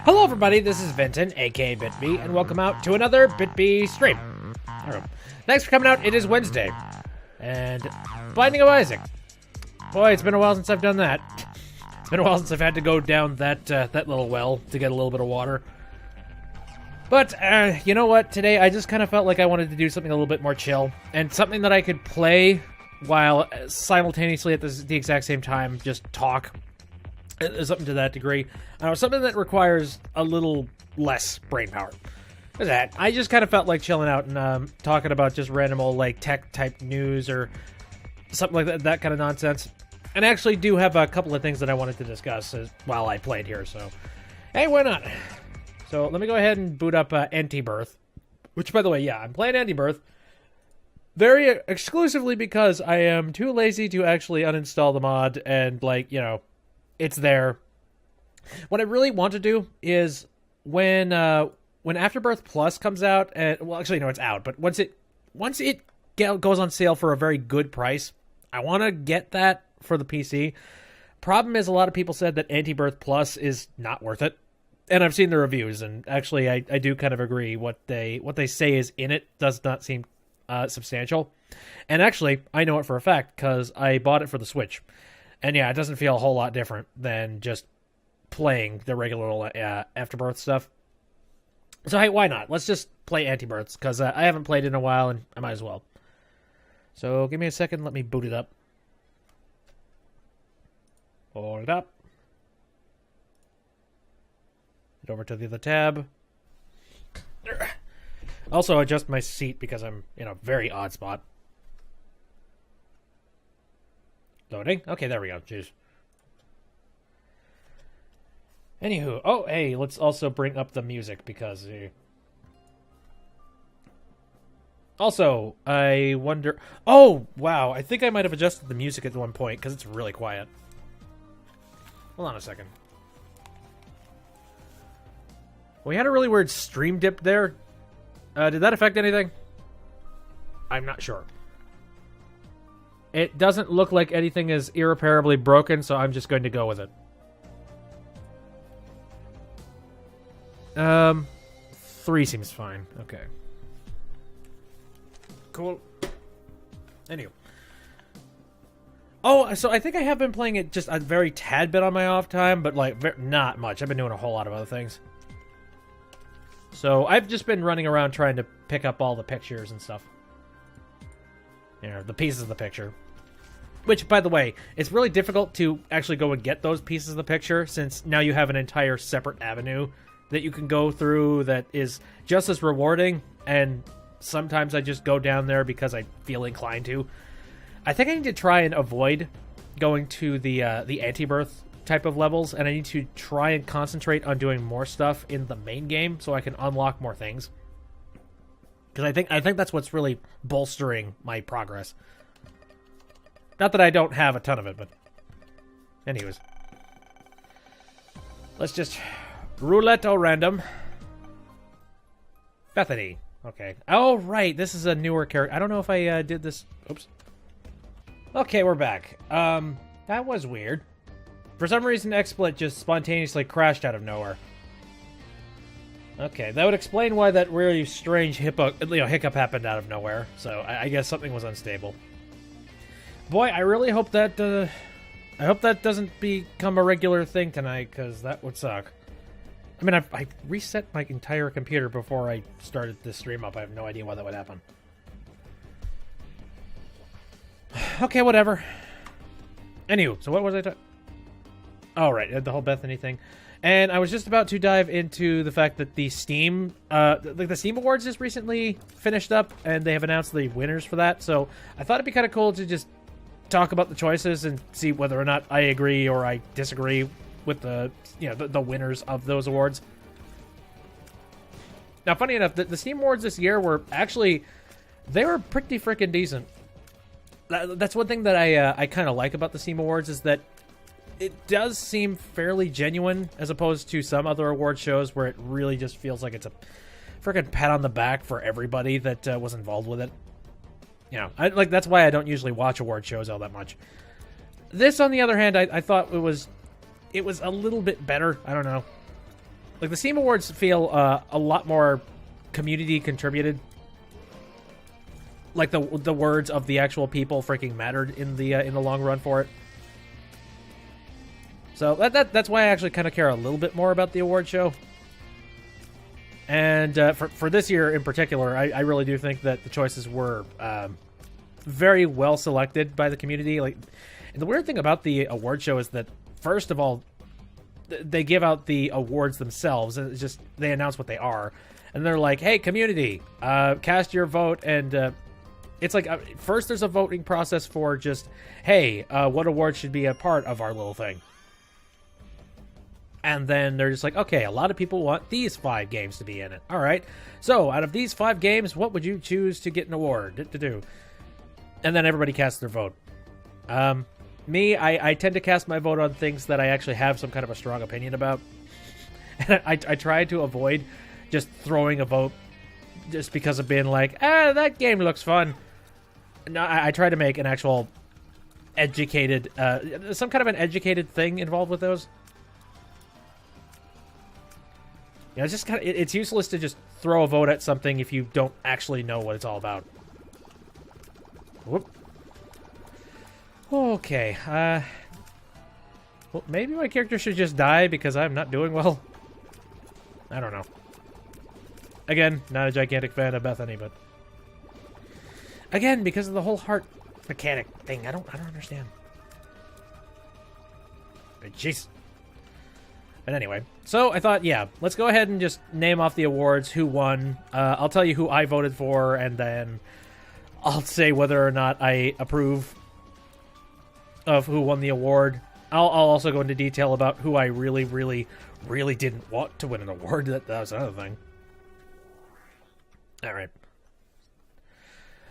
Hello everybody, this is Vinton, aka BitB, and welcome out to another BitB stream. Thanks for coming out, it is Wednesday. And Binding of Isaac. Boy, it's been a while since I've done that. It's been a while since I've had to go down that little well to get a little bit of water. But, you know what, today I just kind of felt like I wanted to do something a little bit more chill, and something that I could play while simultaneously at the exact same time just talk. Something to that degree. Something that requires a little less brain power. What's that? I just kind of felt like chilling out and talking about just random old like tech type news or something like that kind of nonsense. And I actually do have a couple of things that I wanted to discuss while I played here. So, hey, why not? So let me go ahead and boot up Antibirth. Which, by the way, yeah, I'm playing Antibirth. Very exclusively because I am too lazy to actually uninstall the mod and, like, you know, it's there. What I really want to do is when Afterbirth Plus comes out, well, actually, no, it's out, but once it goes on sale for a very good price, I want to get that for the PC. Problem is, a lot of people said that Antibirth Plus is not worth it, and I've seen the reviews, and actually, I do kind of agree. What they say is in it does not seem substantial, and actually, I know it for a fact because I bought it for the Switch. And yeah, it doesn't feel a whole lot different than just playing the regular Afterbirth stuff. So hey, why not? Let's just play Antibirths, because I haven't played in a while, and I might as well. So give me a second, let me boot it up. Hold it up. Head over to the other tab. Also adjust my seat because I'm in a very odd spot. Loading? Okay, there we go. Jeez. Anywho. Oh, hey, let's also bring up the music because... Also, I wonder... Oh, wow. I think I might have adjusted the music at one point because it's really quiet. Hold on a second. We had a really weird stream dip there. Did that affect anything? I'm not sure. It doesn't look like anything is irreparably broken, so I'm just going to go with it. 3 seems fine. Okay. Cool. Anyway. Oh, so I think I have been playing it just a very tad bit on my off time, but like not much. I've been doing a whole lot of other things. So I've just been running around trying to pick up all the pictures and stuff. You know, the pieces of the picture. Which, by the way, it's really difficult to actually go and get those pieces of the picture, since now you have an entire separate avenue that you can go through that is just as rewarding, and sometimes I just go down there because I feel inclined to. I think I need to try and avoid going to the Antibirth type of levels, and I need to try and concentrate on doing more stuff in the main game so I can unlock more things. Because I think that's what's really bolstering my progress. Not that I don't have a ton of it, but... Anyways. Let's just... Roulette au random. Bethany. Okay. Oh, right. This is a newer character. I don't know if I did this... Oops. Okay, we're back. That was weird. For some reason, XSplit just spontaneously crashed out of nowhere. Okay, that would explain why that really strange hiccup happened out of nowhere. So I guess something was unstable. Boy, I really hope that doesn't become a regular thing tonight, because that would suck. I mean, I reset my entire computer before I started this stream up. I have no idea why that would happen. Okay, whatever. Anywho, so what was I talking? Oh, right, the whole Bethany thing. And I was just about to dive into the fact that the Steam, the Steam Awards just recently finished up, and they have announced the winners for that. So I thought it'd be kind of cool to just talk about the choices and see whether or not I agree or I disagree with the winners of those awards. Now, funny enough, the Steam Awards this year were actually, they were pretty freaking decent. That's one thing that I kind of like about the Steam Awards, is that it does seem fairly genuine as opposed to some other award shows where it really just feels like it's a freaking pat on the back for everybody that was involved with it. You know, that's why I don't usually watch award shows all that much. This, on the other hand, I thought it was a little bit better. I don't know. Like, the Steam Awards feel a lot more community contributed. Like, the words of the actual people freaking mattered in the long run for it. So that's why I actually kind of care a little bit more about the award show. And for this year in particular, I really do think that the choices were very well selected by the community. Like, and the weird thing about the award show is that, first of all, they give out the awards themselves, and it's just they announce what they are, and they're like, "Hey, community, cast your vote." And it's like first there's a voting process for just, "Hey, what award should be a part of our little thing?" And then they're just like, okay, a lot of people want these 5 games to be in it. All right. So out of these 5 games, what would you choose to get an award to do? And then everybody casts their vote. Me, I tend to cast my vote on things that I actually have some kind of a strong opinion about. And I try to avoid just throwing a vote just because of being like, that game looks fun. No, I try to make an actual educated, some kind of an educated thing involved with those. You know, it's just it's useless to just throw a vote at something if you don't actually know what it's all about. Whoop. Okay. Well, maybe my character should just die because I'm not doing well. I don't know. Again, not a gigantic fan of Bethany, but again, because of the whole heart mechanic thing, I don't understand. But jeez. But anyway, so I thought, yeah, let's go ahead and just name off the awards, who won. I'll tell you who I voted for, and then I'll say whether or not I approve of who won the award. I'll also go into detail about who I really, really, really didn't want to win an award. That was another thing. All right.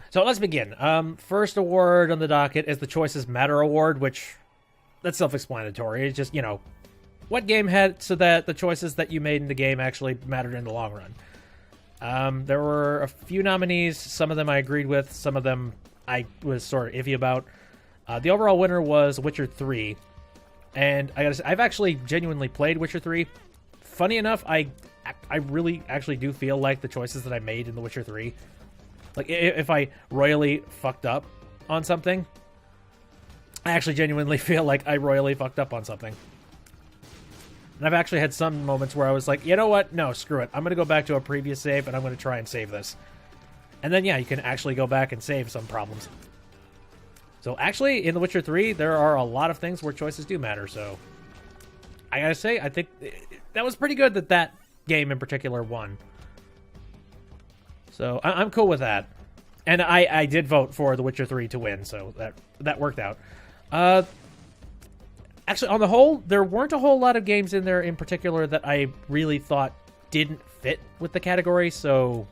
So let's begin. First award on the docket is the Choices Matter Award, which that's self-explanatory. It's just, you know, what game had so that the choices that you made in the game actually mattered in the long run. There were a few nominees. Some of them I agreed with. Some of them I was sort of iffy about. The overall winner was Witcher 3. And I gotta say, I've actually genuinely played Witcher 3. Funny enough, I really actually do feel like the choices that I made in The Witcher 3, like if I royally fucked up on something, I actually genuinely feel like I royally fucked up on something. And I've actually had some moments where I was like, you know what? No, screw it. I'm going to go back to a previous save, and I'm going to try and save this. And then, yeah, you can actually go back and save some problems. So, actually, in The Witcher 3, there are a lot of things where choices do matter, so I gotta say, I think that was pretty good that that game in particular won. So, I'm cool with that. And I did vote for The Witcher 3 to win, so that worked out. Actually, on the whole, there weren't a whole lot of games in there in particular that I really thought didn't fit with the category, so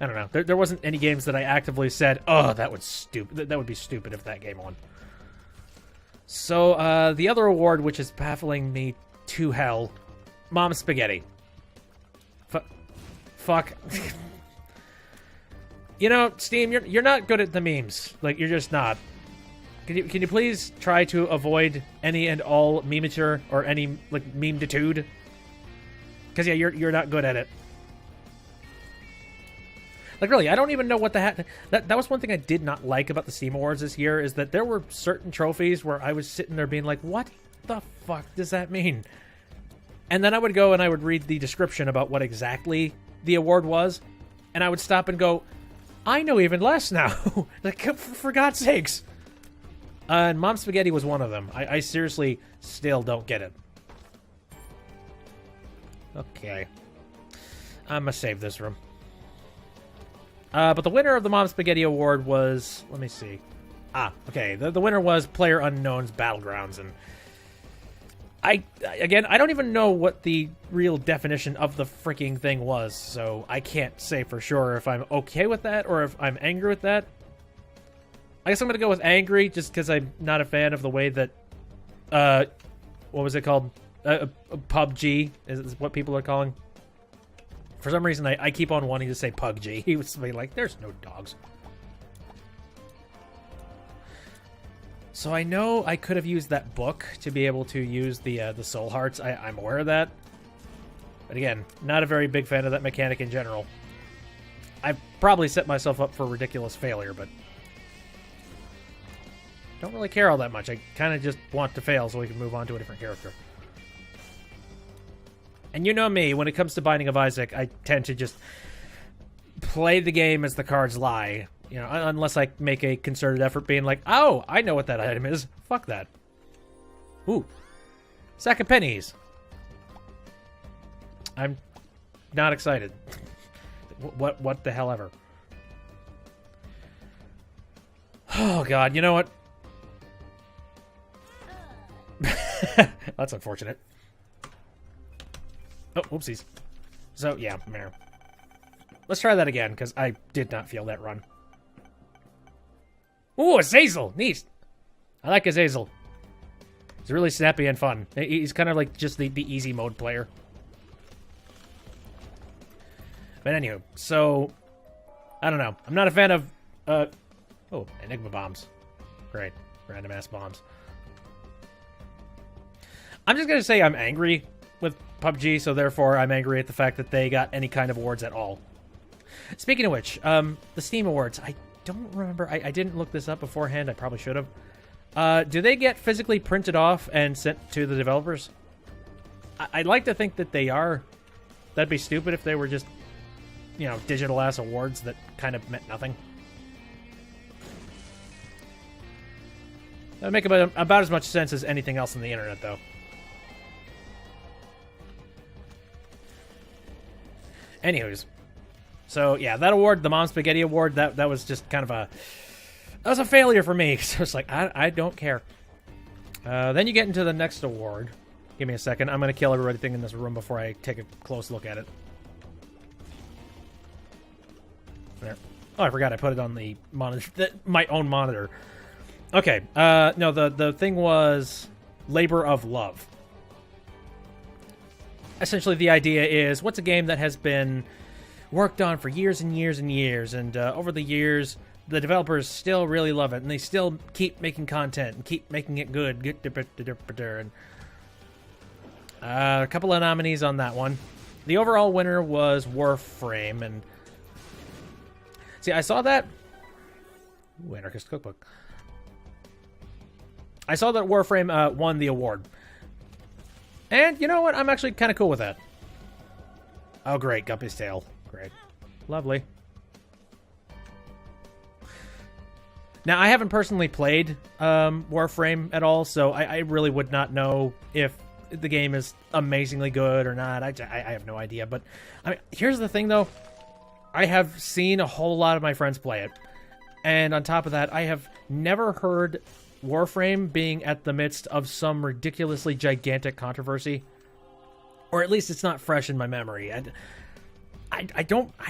I don't know. There wasn't any games that I actively said, oh, that would be stupid if that game won. So, the other award, which is baffling me to hell, Mom Spaghetti. Fuck. You know, Steam, you're not good at the memes. Like, you're just not. Can you please try to avoid any and all memature or any like meme-ditude? Because yeah, you're not good at it. Like really, I don't even know what the heck. That was one thing I did not like about the Steam Awards this year is that there were certain trophies where I was sitting there being like, what the fuck does that mean? And then I would go and I would read the description about what exactly the award was, and I would stop and go, I know even less now. Like for God's sakes. And Mom Spaghetti was one of them. I seriously still don't get it. Okay. I'm gonna save this room. But the winner of the Mom Spaghetti Award was... Let me see. Okay. The winner was PlayerUnknown's Battlegrounds. And I don't even know what the real definition of the freaking thing was. So I can't say for sure if I'm okay with that or if I'm angry with that. I guess I'm going to go with angry just because I'm not a fan of the way that, what was it called? PUBG is what people are calling. For some reason, I keep on wanting to say PUBG. He was like, there's no dogs. So I know I could have used that book to be able to use the soul hearts. I'm aware of that. But again, not a very big fan of that mechanic in general. I've probably set myself up for ridiculous failure, but don't really care all that much. I kind of just want to fail so we can move on to a different character. And you know me, when it comes to Binding of Isaac, I tend to just play the game as the cards lie. You know, unless I make a concerted effort being like, oh, I know what that item is. Fuck that. Ooh. Sack of pennies. I'm not excited. What the hell ever. Oh, God. You know what? That's unfortunate. Oh, whoopsies. So, yeah, meh. Let's try that again, because I did not feel that run. Ooh, Azazel! Neat! I like Azazel. He's really snappy and fun. He's kind of like just the easy mode player. But anywho, so, I don't know. I'm not a fan of, oh, Enigma bombs. Great. Random ass bombs. I'm just going to say I'm angry with PUBG, so therefore I'm angry at the fact that they got any kind of awards at all. Speaking of which, the Steam Awards, I don't remember. I didn't look this up beforehand. I probably should have. Do they get physically printed off and sent to the developers? I'd like to think that they are. That'd be stupid if they were just, you know, digital-ass awards that kind of meant nothing. That'd make about as much sense as anything else on the internet, though. Anywho's. So, yeah, that award, the Mom Spaghetti Award, that was just kind of a... That was a failure for me, so it's like, I don't care. Then you get into the next award. Give me a second. I'm going to kill everything in this room before I take a close look at it. There. Oh, I forgot I put it on the monitor, my own monitor. Okay, no, the thing was Labor of Love. Essentially, the idea is, what's a game that has been worked on for years and years and years, and over the years, the developers still really love it, and they still keep making content and keep making it good. And a couple of nominees on that one. The overall winner was Warframe, and see, I saw that. Ooh, Anarchist Cookbook. I saw that Warframe won the award. And you know what? I'm actually kind of cool with that. Oh, great. Guppy's tail. Great. Lovely. Now, I haven't personally played Warframe at all, so I really would not know if the game is amazingly good or not. I have no idea. But I mean, here's the thing, though. I have seen a whole lot of my friends play it. And on top of that, I have never heard Warframe being at the midst of some ridiculously gigantic controversy. Or at least it's not fresh in my memory. I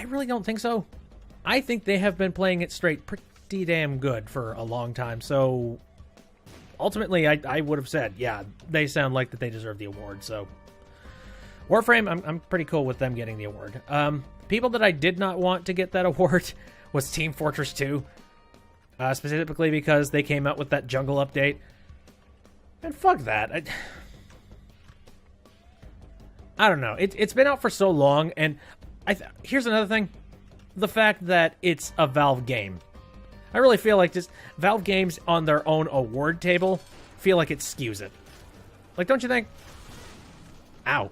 really don't think so. I think they have been playing it straight pretty damn good for a long time. So ultimately, I would have said, yeah, they sound like that they deserve the award. So Warframe, I'm pretty cool with them getting the award. People that I did not want to get that award was Team Fortress 2. Specifically because they came out with that jungle update. And fuck that. I don't know. It's been out for so long, and here's another thing. The fact that it's a Valve game. I really feel like just Valve games on their own award table feel like it skews it. Like, don't you think? Ow.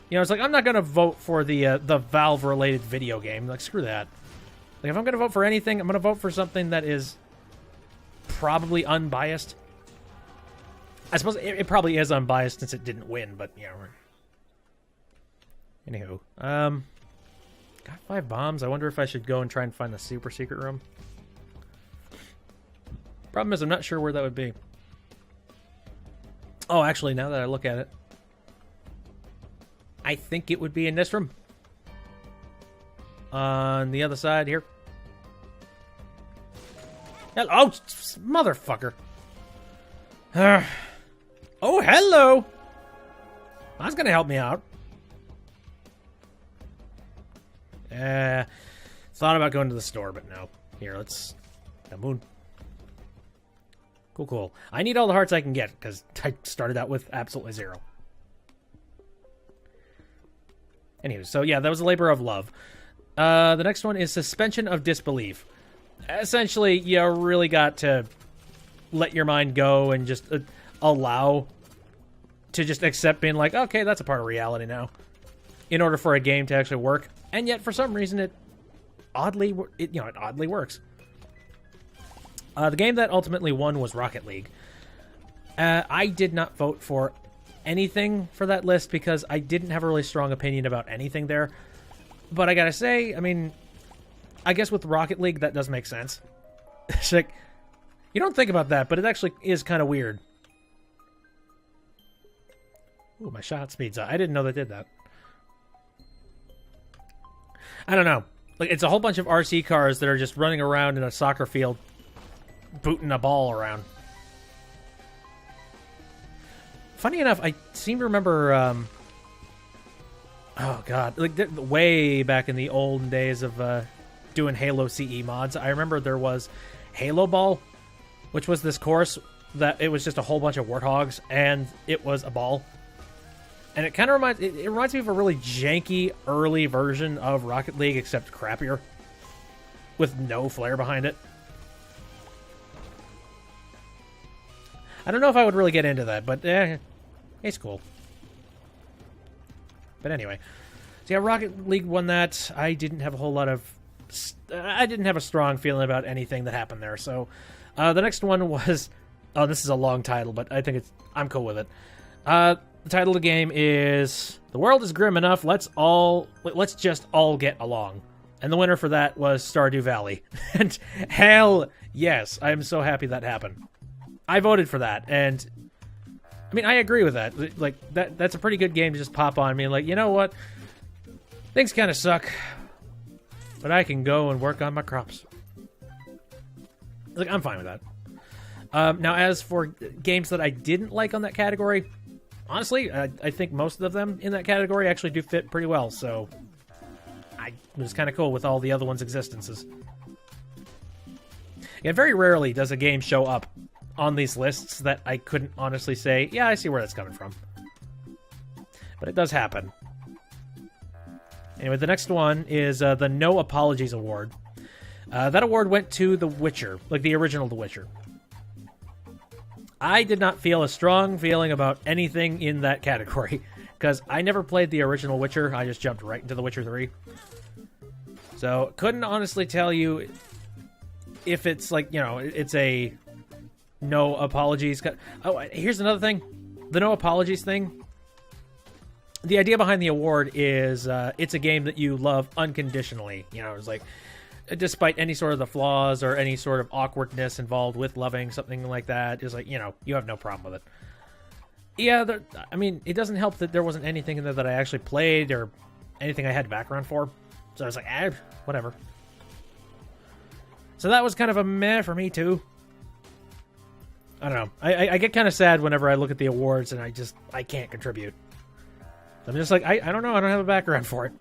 You know, it's like, I'm not going to vote for the Valve-related video game. Like, screw that. Like, if I'm going to vote for anything, I'm going to vote for something that is probably unbiased. I suppose it probably is unbiased since it didn't win, but, yeah. Anywho. Got 5 bombs. I wonder if I should go and try and find the super secret room. Problem is, I'm not sure where that would be. Oh, actually, now that I look at it, I think it would be in this room. On the other side here. Oh, motherfucker. Oh, hello. That's going to help me out. Thought about going to the store, but no. Here, let's... The moon. Cool, cool. I need all the hearts I can get, because I started out with absolutely 0. Anyway, so yeah, that was a labor of love. The next one is suspension of disbelief. Essentially, you really got to let your mind go and just allow to just accept being like, okay, that's a part of reality now, in order for a game to actually work. And yet, for some reason, it oddly works. The game that ultimately won was Rocket League. I did not vote for anything for that list because I didn't have a really strong opinion about anything there. But I gotta say, I mean, I guess with Rocket League, that does make sense. It's like, you don't think about that, but it actually is kind of weird. Ooh, my shot speeds up. I didn't know they did that. I don't know. Like, it's a whole bunch of RC cars that are just running around in a soccer field, booting a ball around. Funny enough, I seem to remember, oh god, like way back in the olden days of doing Halo CE mods, I remember there was Halo Ball, which was this course that it was just a whole bunch of warthogs, and it was a ball. And it kind of reminds me of a really janky early version of Rocket League, except crappier, with no flair behind it. I don't know if I would really get into that, but it's cool. But anyway, so yeah, Rocket League won that. I didn't have a strong feeling about anything that happened there. So the next one was, oh, this is a long title, but I think I'm cool with it. The title of the game is "The World Is Grim Enough. Let's just all get along." And the winner for that was Stardew Valley. And hell yes, I'm so happy that happened. I voted for that, and I mean, I agree with that. Like, that's a pretty good game to just pop on me and like, you know what? Things kind of suck, but I can go and work on my crops. Like, I'm fine with that. Now, as for games that I didn't like on that category, honestly, I think most of them in that category actually do fit pretty well, so I was kind of cool with all the other ones' existences. Yeah, very rarely does a game show up on these lists that I couldn't honestly say, yeah, I see where that's coming from. But it does happen. Anyway, the next one is the No Apologies Award. That award went to The Witcher, like the original The Witcher. I did not feel a strong feeling about anything in that category, because I never played the original Witcher. I just jumped right into The Witcher 3. So, couldn't honestly tell you if it's like, you know, it's a no apologies. Oh, here's another thing. The no apologies thing. The idea behind the award is it's a game that you love unconditionally. You know, it's like, despite any sort of the flaws or any sort of awkwardness involved with loving something like that, is like, you know, you have no problem with it. Yeah, I mean, it doesn't help that there wasn't anything in there that I actually played or anything I had background for. So I was like, whatever. So that was kind of a meh for me, too. I don't know. I get kind of sad whenever I look at the awards and I can't contribute. I'm just like, I don't know. I don't have a background for it.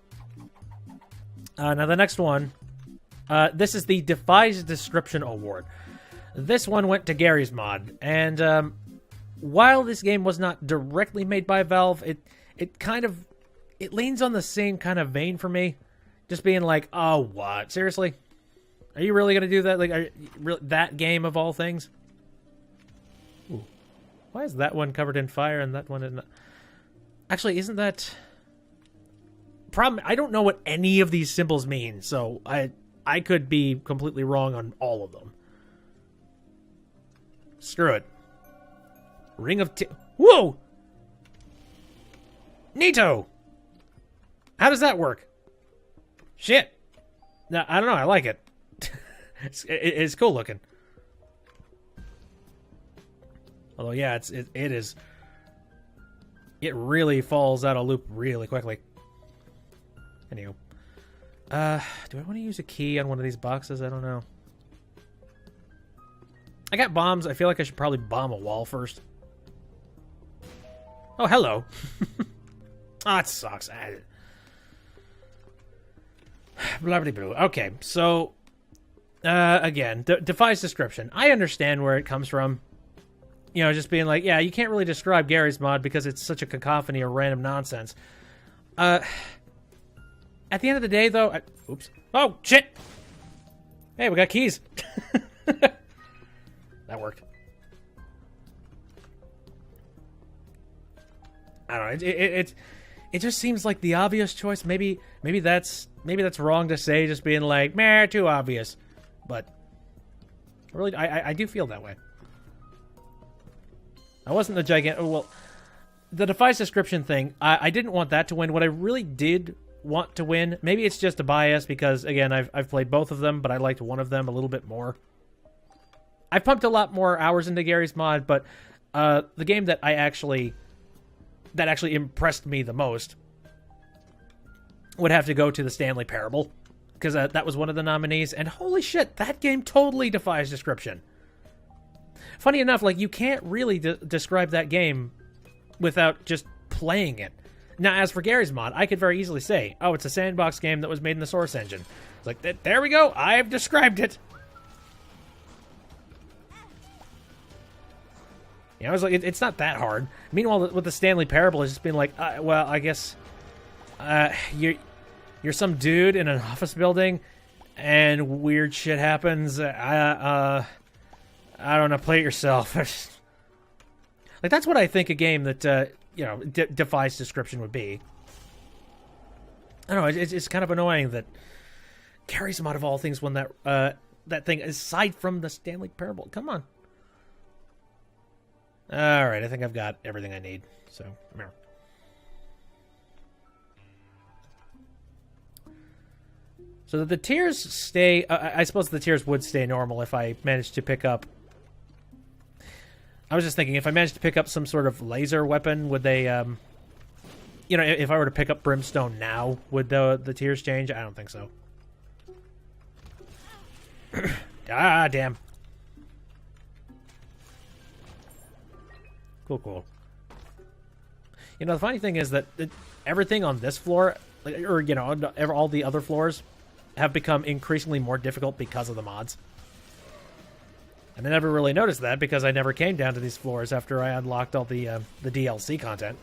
Now, the next one. This is the Defies Description Award. This one went to Gary's Mod. And while this game was not directly made by Valve, it leans on the same kind of vein for me. Just being like, oh, what? Seriously? Are you really going to do that? Like, that game of all things? Ooh. Why is that one covered in fire and that one is not? Actually, isn't that... Problem? I don't know what any of these symbols mean, so I could be completely wrong on all of them. Screw it. Ring of... Whoa! Neato! How does that work? Shit. No, I don't know. I like it. It's cool looking. Although, yeah, it is. It really falls out of loop really quickly. Anywho. Do I want to use a key on one of these boxes? I don't know. I got bombs. I feel like I should probably bomb a wall first. Oh, hello. Ah, it sucks. Blah, blah, blah. Okay, so... again, defies description. I understand where it comes from. You know, just being like, yeah, you can't really describe Gary's Mod because it's such a cacophony of random nonsense. at the end of the day, though... oops. Oh, shit! Hey, we got keys. That worked. I don't know. It just seems like the obvious choice. Maybe that's wrong to say, just being like, meh, too obvious. But really, I do feel that way. I wasn't a gigantic... Well, the device description thing, I didn't want that to win. What I really did want to win, maybe it's just a bias because, again, I've played both of them, but I liked one of them a little bit more. I've pumped a lot more hours into Gary's mod, but the game that actually impressed me the most would have to go to the Stanley Parable, because that was one of the nominees, and holy shit, that game totally defies description. Funny enough, like, you can't really describe that game without just playing it. Now, as for Gary's mod, I could very easily say, oh, it's a sandbox game that was made in the Source engine. It's like, there we go, I've described it. You know, I was like, it's not that hard. Meanwhile, with the Stanley Parable, it's just being like, well, I guess you're some dude in an office building, and weird shit happens. I don't know, play it yourself. Like, that's what I think a game that, you know, defies description would be. I don't know, it's kind of annoying that Gary's mod of all things won that thing, aside from the Stanley Parable. Come on. Alright, I think I've got everything I need, so, come here. So the tiers stay... I suppose the tiers would stay normal if I managed to pick up... I was just thinking, if I managed to pick up some sort of laser weapon, would they... you know, if I were to pick up Brimstone now, would the tiers change? I don't think so. Ah, damn. Cool. You know, the funny thing is that everything on this floor, or, you know, all the other floors, have become increasingly more difficult because of the mods. And I never really noticed that because I never came down to these floors after I unlocked all the DLC content.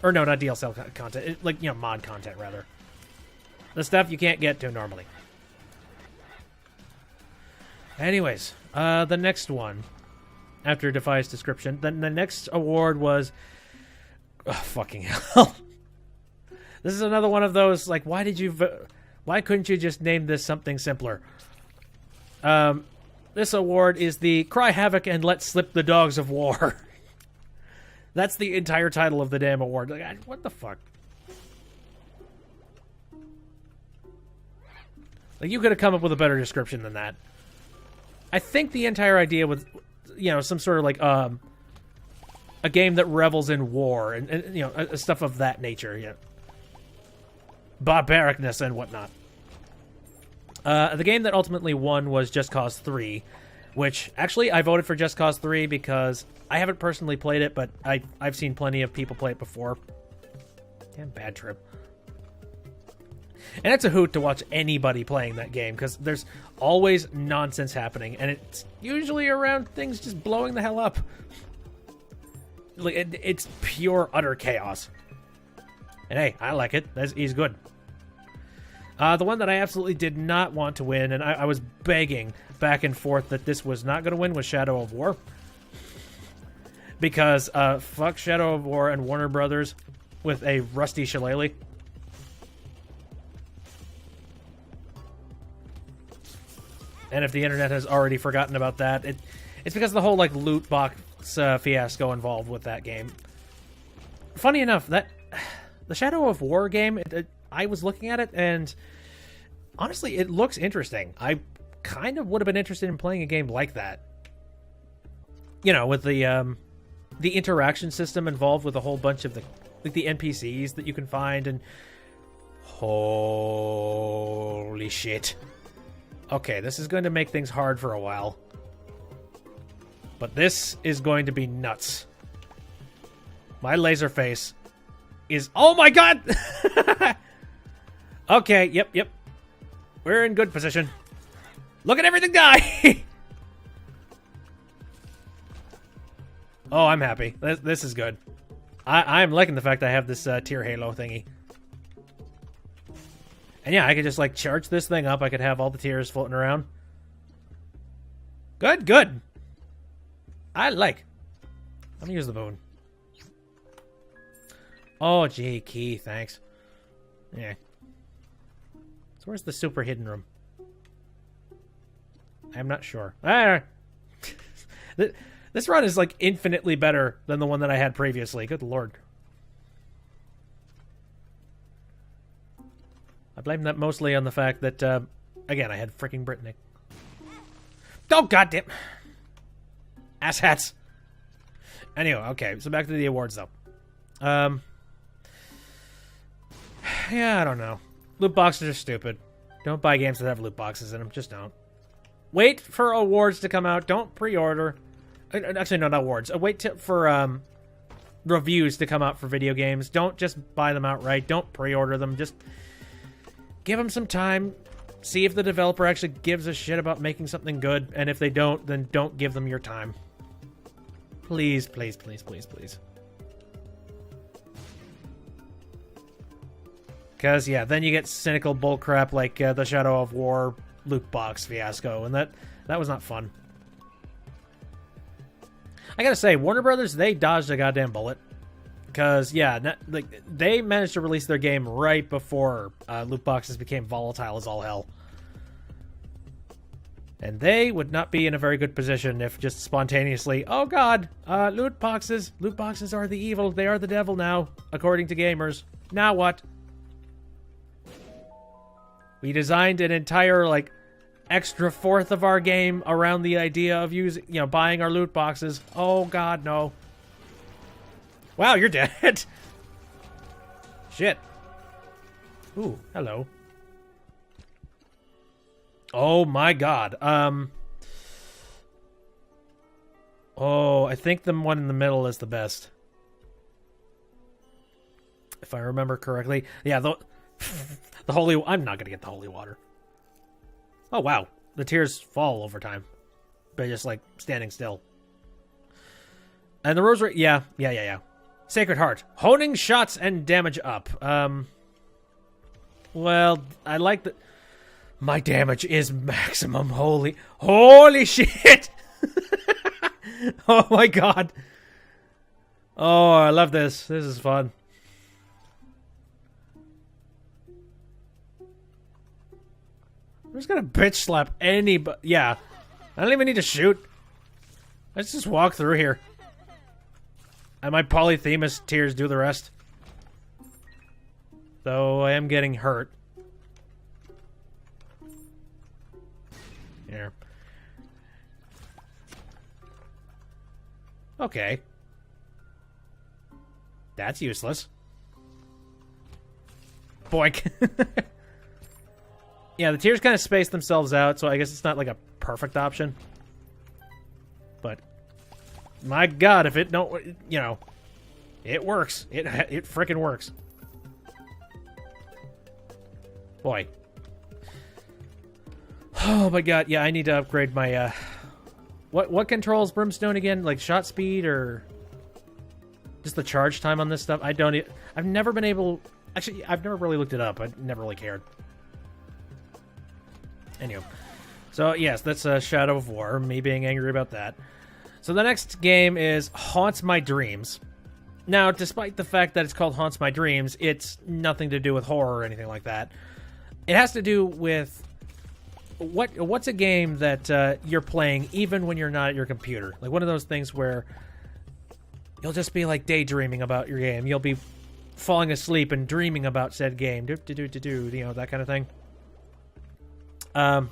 Or no, not DLC content. Like, you know, mod content, rather. The stuff you can't get to normally. Anyways, the next one, after Defies Description, then the next award was... Oh, fucking hell. This is another one of those, like, why couldn't you just name this something simpler? This award is the Cry Havoc and Let Slip the Dogs of War. That's the entire title of the damn award. Like, what the fuck? Like, you could have come up with a better description than that. I think the entire idea was, you know, some sort of like, a game that revels in war and you know, stuff of that nature, you know. Barbaricness and whatnot. The game that ultimately won was Just Cause 3, which, actually, I voted for Just Cause 3 because I haven't personally played it, but I've seen plenty of people play it before. Damn bad trip. And it's a hoot to watch anybody playing that game, because there's always nonsense happening, and it's usually around things just blowing the hell up. Like, it's pure, utter chaos. And hey, I like it. He's good. The one that I absolutely did not want to win, and I was begging back and forth that this was not going to win, was Shadow of War. Because, fuck Shadow of War and Warner Brothers with a rusty shillelagh. And if the internet has already forgotten about that, it's because of the whole, like, loot box fiasco involved with that game. Funny enough, that the Shadow of War game, I was looking at it, and honestly, it looks interesting. I kind of would have been interested in playing a game like that. You know, with the interaction system involved with a whole bunch of the NPCs that you can find, and holy shit. Okay, this is going to make things hard for a while. But this is going to be nuts. My laser face is... Oh my god! Okay, yep. We're in good position. Look at everything die! Oh, I'm happy. This is good. I'm liking the fact I have this tier halo thingy. And yeah, I could just, like, charge this thing up. I could have all the tiers floating around. Good, good. I like. Let me use the boon. Oh, gee, key, thanks. Yeah. So where's the super hidden room? I'm not sure. This run is, like, infinitely better than the one that I had previously. Good lord. I blame that mostly on the fact that, again, I had freaking Brittany. Oh, goddamn. Asshats. Anyway, okay, so back to the awards, though. Yeah, I don't know. Loot boxes are stupid. Don't buy games that have loot boxes in them. Just don't. Wait for awards to come out. Don't pre-order. Actually, no, not awards. Wait for reviews to come out for video games. Don't just buy them outright. Don't pre-order them. Just give them some time. See if the developer actually gives a shit about making something good. And if they don't, then don't give them your time. Please, please, please, please, please. Because, yeah, then you get cynical bullcrap like the Shadow of War loot box fiasco. And that was not fun. I gotta say, Warner Brothers, they dodged a goddamn bullet. Because, yeah, they managed to release their game right before loot boxes became volatile as all hell. And they would not be in a very good position if just spontaneously, oh god, loot boxes are the evil, they are the devil now, according to gamers. Now what? We designed an entire, like, extra fourth of our game around the idea of using, buying our loot boxes. Oh god, no. Wow, you're dead. Shit. Ooh, hello. Oh my god. Oh, I think the one in the middle is the best. If I remember correctly. Yeah, the holy... I'm not gonna get the holy water. Oh, wow. The tears fall over time. By just, like, standing still. And the rosary... Yeah. Sacred Heart. Honing shots and damage up. Well, I like the... My damage is maximum. Holy shit! Oh my god. Oh, I love this. This is fun. I'm just gonna bitch slap anybody. Yeah. I don't even need to shoot. Let's just walk through here. And my Polyphemus tears do the rest. Though I am getting hurt. Here. Okay. That's useless. Boink. Yeah, the tiers kind of space themselves out, so I guess it's not like a perfect option. But my god, if it don't, it works. It frickin' works. Boy. Oh my god, yeah, I need to upgrade my, What controls Brimstone again? Like shot speed or just the charge time on this stuff? I've never been able... Actually, I've never really looked it up. I never really cared. Anyway. So, yes, that's Shadow of War. Me being angry about that. So the next game is Haunts My Dreams. Now, despite the fact that it's called Haunts My Dreams, it's nothing to do with horror or anything like that. It has to do with... What's a game that you're playing even when you're not at your computer? Like one of those things where you'll just be like daydreaming about your game. You'll be falling asleep and dreaming about said game. That kind of thing. And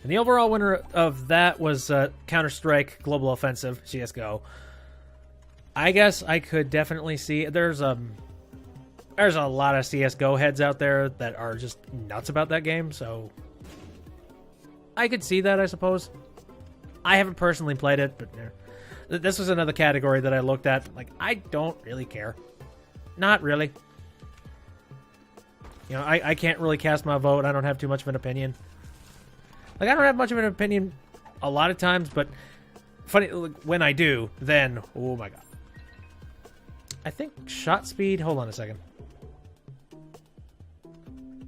the overall winner of that was Counter-Strike Global Offensive, CSGO. I guess I could definitely see... There's a lot of CSGO heads out there that are just nuts about that game, so... I could see that, I suppose. I haven't personally played it, but this was another category that I looked at. Like, I don't really care. Not really. I can't really cast my vote. I don't have too much of an opinion. Like, I don't have much of an opinion a lot of times, but funny, when I do, then, oh my god. I think shot speed, hold on a second.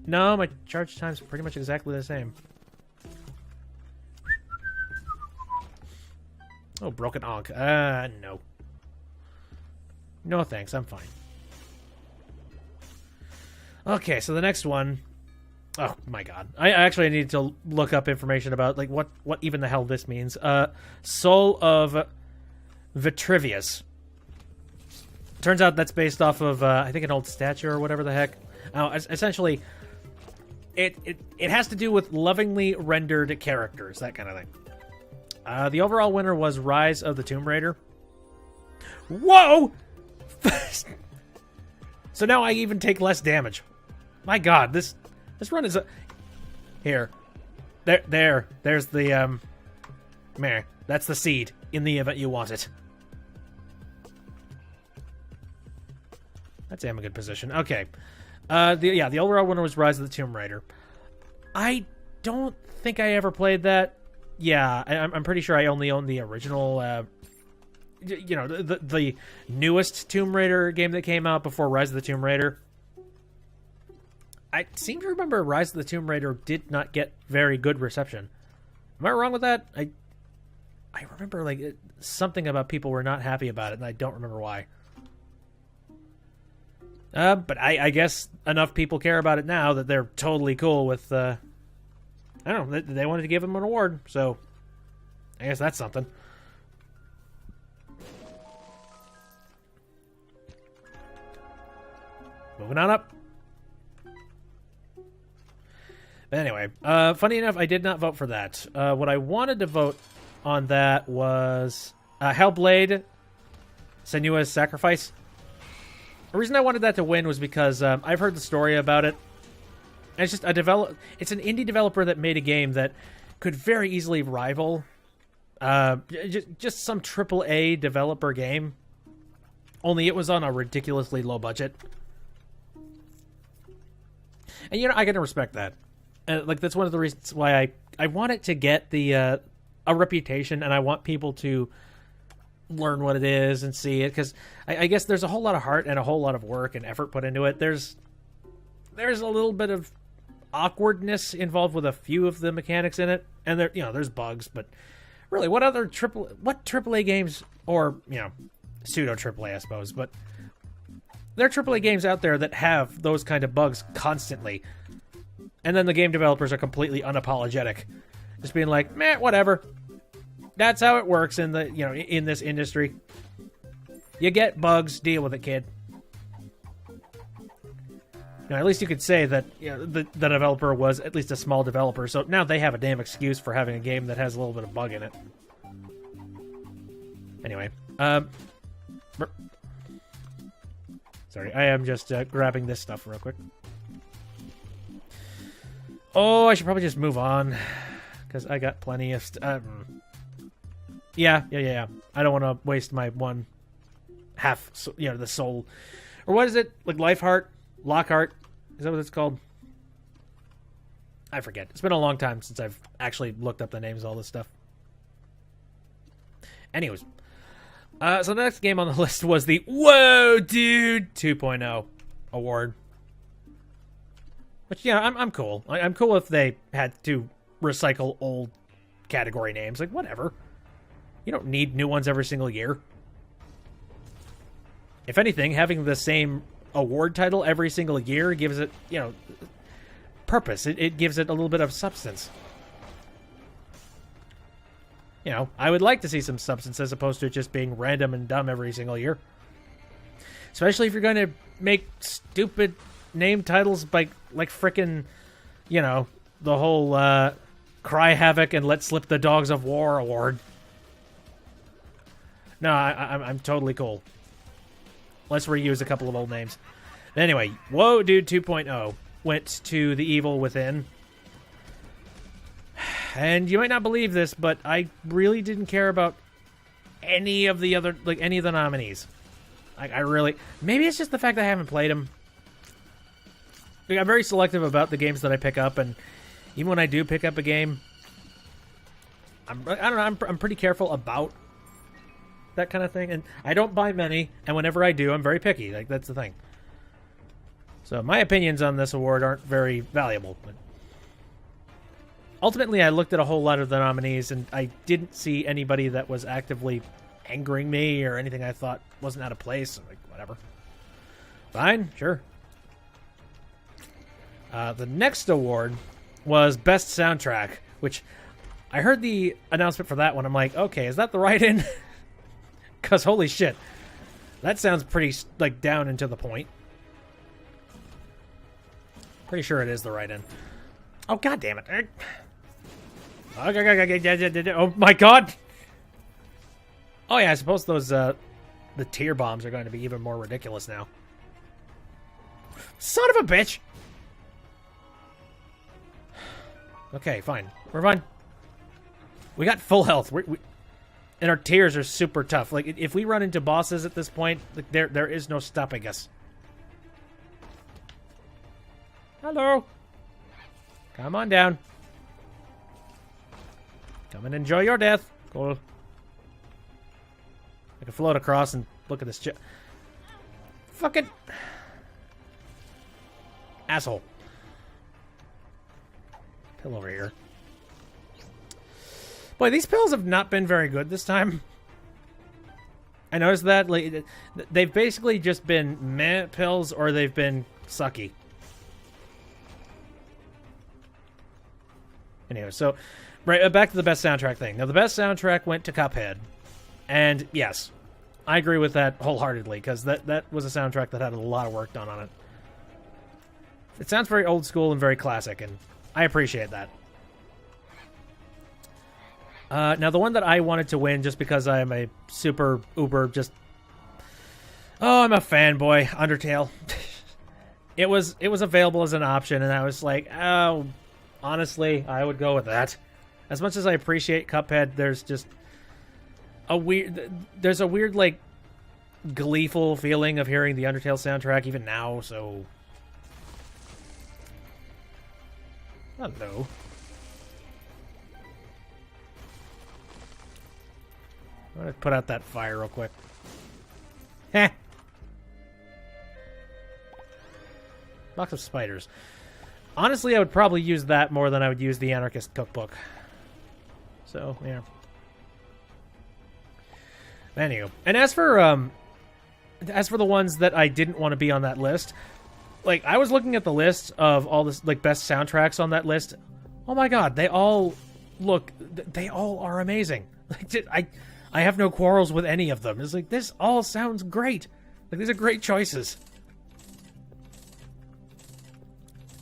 No, my charge time's pretty much exactly the same. Oh, broken Ankh. No. No thanks, I'm fine. Okay, so the next one... Oh, my God. I actually need to look up information about, like, what even the hell this means. Soul of Vitruvius. Turns out that's based off of, I think, an old statue or whatever the heck. Essentially, it has to do with lovingly rendered characters, that kind of thing. The overall winner was Rise of the Tomb Raider. Whoa! So now I even take less damage. My God, this run is here. There's the meh. That's the seed in the event you want it. That's damn a good position. Okay. The overall winner was Rise of the Tomb Raider. I don't think I ever played that. Yeah, I'm pretty sure I only own the original, the newest Tomb Raider game that came out before Rise of the Tomb Raider. I seem to remember Rise of the Tomb Raider did not get very good reception. Am I wrong with that? I remember, like, something about people were not happy about it, and I don't remember why. But I guess enough people care about it now that they're totally cool with, I don't know, they wanted to give him an award, so I guess that's something. Moving on up. But anyway, funny enough, I did not vote for that. What I wanted to vote on that was Hellblade: Senua's Sacrifice. The reason I wanted that to win was because I've heard the story about it. And it's just it's an indie developer that made a game that could very easily rival just some AAA developer game. Only it was on a ridiculously low budget. And I gotta respect that. Like, that's one of the reasons why I want it to get the a reputation, and I want people to learn what it is and see it, because I guess there's a whole lot of heart and a whole lot of work and effort put into it. There's a little bit of awkwardness involved with a few of the mechanics in it, and there's bugs, but really, what AAA games, or pseudo AAA, I suppose, but there are AAA games out there that have those kind of bugs constantly, and then the game developers are completely unapologetic, just being like, meh, whatever. That's how it works in the in this industry. You get bugs, deal with it, kid. At least you could say that the developer was at least a small developer, so now they have a damn excuse for having a game that has a little bit of bug in it. Anyway, sorry, I am just grabbing this stuff real quick. Oh, I should probably just move on, because I got plenty of Yeah. I don't want to waste my one half, the soul. Or what is it? Like Lifeheart? Lockhart? Is that what it's called? I forget. It's been a long time since I've actually looked up the names of all this stuff. Anyways. So the next game on the list was the Whoa Dude 2.0 award. Which, I'm cool. I'm cool if they had to recycle old category names. Like, whatever. You don't need new ones every single year. If anything, having the same award title every single year gives it, purpose. It gives it a little bit of substance. I would like to see some substance as opposed to it just being random and dumb every single year. Especially if you're going to make stupid name titles like frickin', the whole Cry Havoc and Let Slip the Dogs of War award. No, I'm totally cool. Let's reuse a couple of old names. Anyway, Whoa Dude 2.0 went to The Evil Within. And you might not believe this, but I really didn't care about any of the nominees. I really... Maybe it's just the fact that I haven't played them. I'm very selective about the games that I pick up, and even when I do pick up a game, I don't know, I'm pretty careful about that kind of thing, and I don't buy many, and whenever I do, I'm very picky. Like, that's the thing. So my opinions on this award aren't very valuable. But ultimately, I looked at a whole lot of the nominees, and I didn't see anybody that was actively angering me or anything I thought wasn't out of place. So, like, whatever. Fine, sure. The next award was Best Soundtrack, which I heard the announcement for that one. I'm like, okay, is that the write-in? Because holy shit, that sounds pretty, like, down and to the point. Pretty sure it is the write-in. Oh, god damn it. Oh my god! Oh yeah, I suppose those, the tear bombs are going to be even more ridiculous now. Son of a bitch! Okay, fine. We're fine. We got full health. And our tears are super tough. Like, if we run into bosses at this point, like, there is no stopping us. Hello. Come on down. Come and enjoy your death. Cool. I can float across and look at this fucking asshole. Pill over here. Boy, these pills have not been very good this time. I noticed that. Like, they've basically just been meh pills, or they've been sucky. Anyway, so right back to the best soundtrack thing. Now, the best soundtrack went to Cuphead, and yes, I agree with that wholeheartedly, because that was a soundtrack that had a lot of work done on it. It sounds very old school and very classic, and I appreciate that. Now, the one that I wanted to win, just because I am a super uber, just... Oh, I'm a fanboy, Undertale. It was available as an option, and I was like, oh, honestly, I would go with that. As much as I appreciate Cuphead, there's just a weird... There's a weird, like, gleeful feeling of hearing the Undertale soundtrack even now, so... Hello. I'm gonna put out that fire real quick. Heh. Box of spiders. Honestly, I would probably use that more than I would use the Anarchist Cookbook. So, yeah. Anywho. And as for the ones that I didn't want to be on that list, like, I was looking at the list of all this, like, best soundtracks on that list. Oh my god, they all are amazing. Like, I have no quarrels with any of them. It's like, this all sounds great. Like, these are great choices.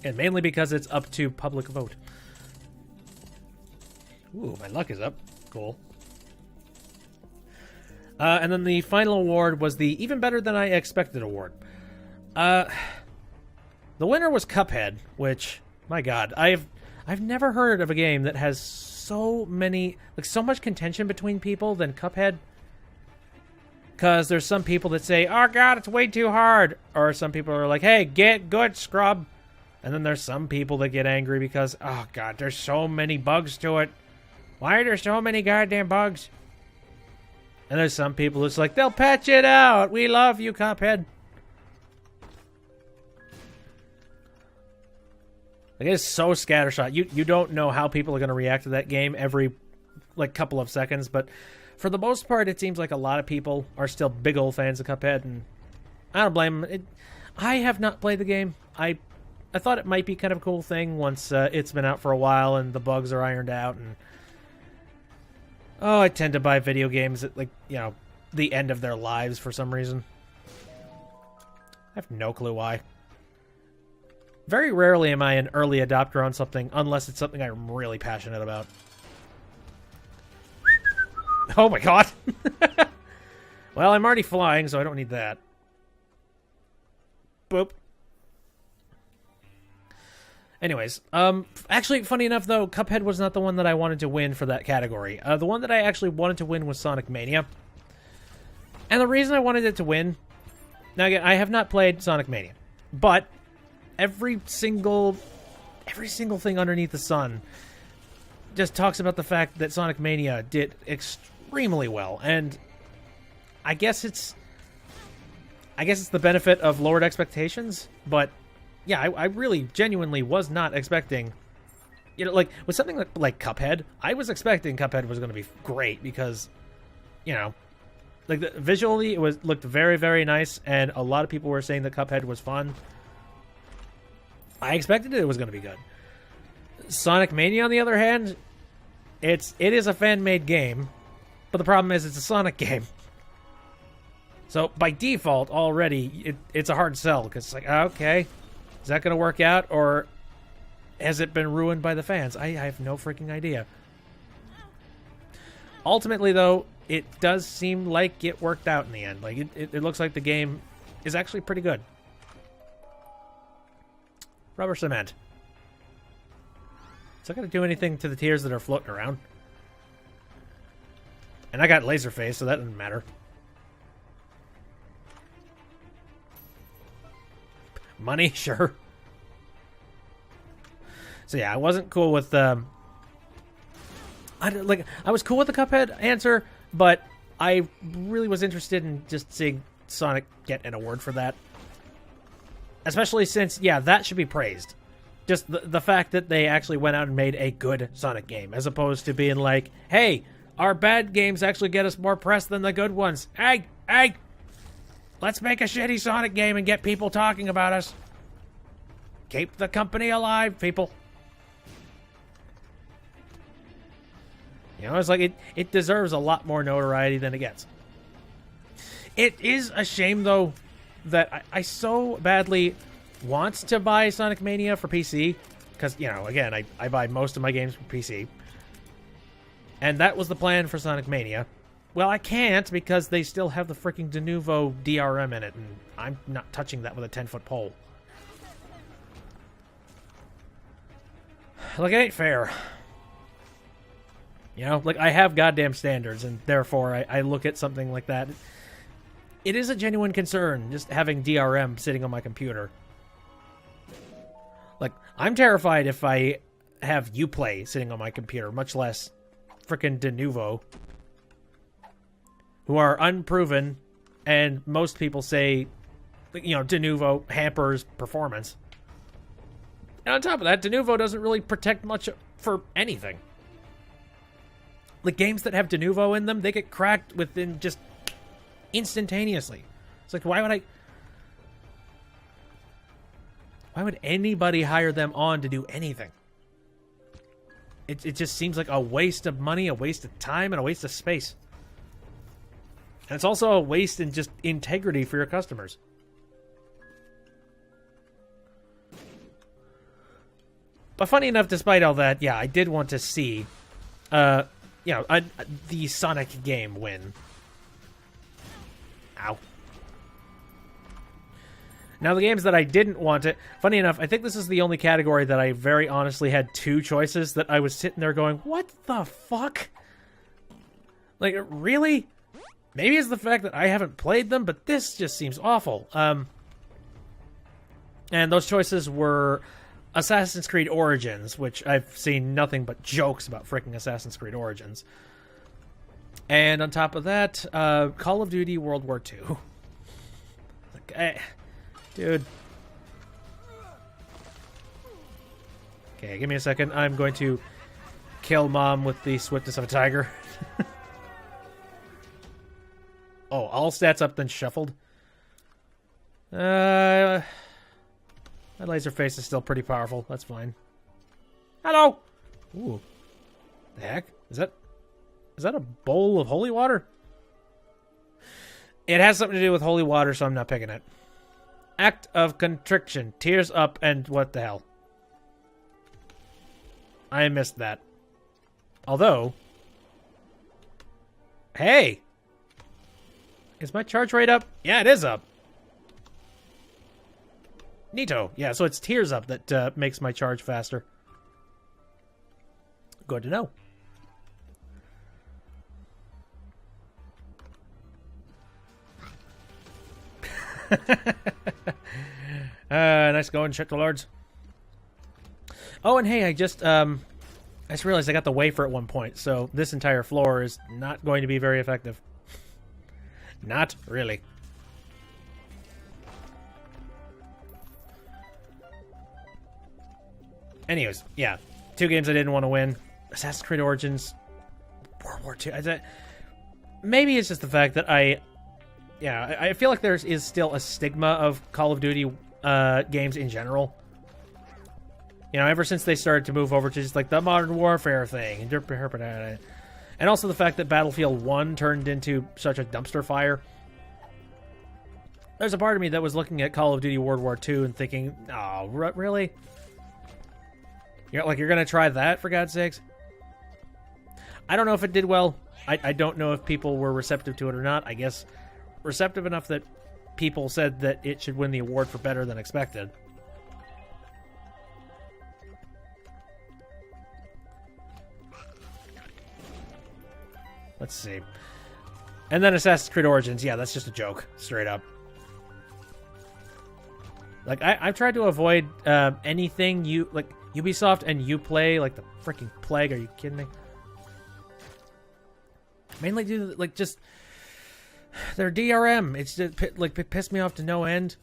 And mainly because it's up to public vote. Ooh, my luck is up. Cool. And then the final award was the Even Better Than I Expected award. The winner was Cuphead, which, my god, I've never heard of a game that has so much contention between people than Cuphead. Because there's some people that say, oh god, it's way too hard. Or some people are like, hey, get good, scrub. And then there's some people that get angry because, oh god, there's so many bugs to it. Why are there so many goddamn bugs? And there's some people that's like, they'll patch it out. We love you, Cuphead. Like, it's so scattershot. You don't know how people are going to react to that game every, like, couple of seconds. But for the most part, it seems like a lot of people are still big old fans of Cuphead. And I don't blame them. I have not played the game. I thought it might be kind of a cool thing once it's been out for a while and the bugs are ironed out. And I tend to buy video games at, like, you know, the end of their lives for some reason. I have no clue why. Very rarely am I an early adopter on something, unless it's something I'm really passionate about. Oh my god! Well, I'm already flying, so I don't need that. Boop. Anyways, actually, funny enough, though, Cuphead was not the one that I wanted to win for that category. The one that I actually wanted to win was Sonic Mania. And the reason I wanted it to win... Now, again, I have not played Sonic Mania, but... Every single thing underneath the sun just talks about the fact that Sonic Mania did extremely well, and I guess it's the benefit of lowered expectations, but yeah, I really genuinely was not expecting, you know, like with something like Cuphead, I was expecting Cuphead was going to be great because, you know, like visually it looked very, very nice, and a lot of people were saying that Cuphead was fun. I expected it was going to be good. Sonic Mania, on the other hand, it is a fan-made game, but the problem is it's a Sonic game. So by default, already it's a hard sell because it's like, okay, is that going to work out, or has it been ruined by the fans? I have no freaking idea. Ultimately, though, it does seem like it worked out in the end. Like it looks like the game is actually pretty good. Rubber cement. Is that going to do anything to the tears that are floating around? And I got laser face, so that doesn't matter. Money, sure. So yeah, I wasn't cool with I was cool with the Cuphead answer, but I really was interested in just seeing Sonic get an award for that. Especially since, yeah, that should be praised. Just the fact that they actually went out and made a good Sonic game, as opposed to being like, hey, our bad games actually get us more press than the good ones. Hey, let's make a shitty Sonic game and get people talking about us. Keep the company alive, people. You know, it's like it deserves a lot more notoriety than it gets. It is a shame, though, that I so badly want to buy Sonic Mania for PC. Because, you know, again, I buy most of my games for PC. And that was the plan for Sonic Mania. Well, I can't because they still have the freaking de novo DRM in it. And I'm not touching that with a 10-foot pole. Like, it ain't fair. You know, like, I have goddamn standards, and therefore I look at something like that. It is a genuine concern, just having DRM sitting on my computer. Like, I'm terrified if I have Uplay sitting on my computer, much less frickin' de novo, who are unproven, and most people say, you know, de novo hampers performance. And on top of that, de novo doesn't really protect much for anything. Like, games that have de novo in them, they get cracked within just instantaneously. It's like, why would anybody hire them on to do anything? It just seems like a waste of money, a waste of time, and a waste of space. And it's also a waste in just integrity for your customers. But funny enough, despite all that, yeah, I did want to see, you know, the Sonic game win. Ow. Now, the games that I didn't want it, funny enough, I think this is the only category that I very honestly had two choices that I was sitting there going, what the fuck? Like, really? Maybe it's the fact that I haven't played them, but this just seems awful. And those choices were Assassin's Creed Origins, which I've seen nothing but jokes about freaking Assassin's Creed Origins. And on top of that, Call of Duty World War II. Like, dude. Okay, give me a second. I'm going to kill Mom with the swiftness of a tiger. Oh, all stats up, then shuffled. My laser face is still pretty powerful. That's fine. Hello! Ooh. The heck? Is that a bowl of holy water? It has something to do with holy water, so I'm not picking it. Act of contrition. Tears up, and what the hell? I missed that. Although... Hey! Is my charge rate up? Yeah, it is up. Neato. Yeah, so it's tears up that makes my charge faster. Good to know. Nice going, shit the lords. Oh, and hey, I just realized I got the wafer at one point, so this entire floor is not going to be very effective. Not really. Anyways, yeah. 2 games I didn't want to win. Assassin's Creed Origins, World War II. Maybe it's just the fact that I feel like there is still a stigma of Call of Duty games in general. You know, ever since they started to move over to just like the modern warfare thing, and also the fact that Battlefield 1 turned into such a dumpster fire. There's a part of me that was looking at Call of Duty World War II and thinking, oh, really? You're going to try that, for God's sakes? I don't know if it did well. I don't know if people were receptive to it or not. I guess receptive enough that people said that it should win the award for better than expected. Let's see. And then Assassin's Creed Origins. Yeah, that's just a joke. Straight up. Like, I've tried to avoid anything like Ubisoft and Uplay, like the freaking plague. Are you kidding me? Mainly due to, like, just their DRM. It's just, like, it pissed me off to no end.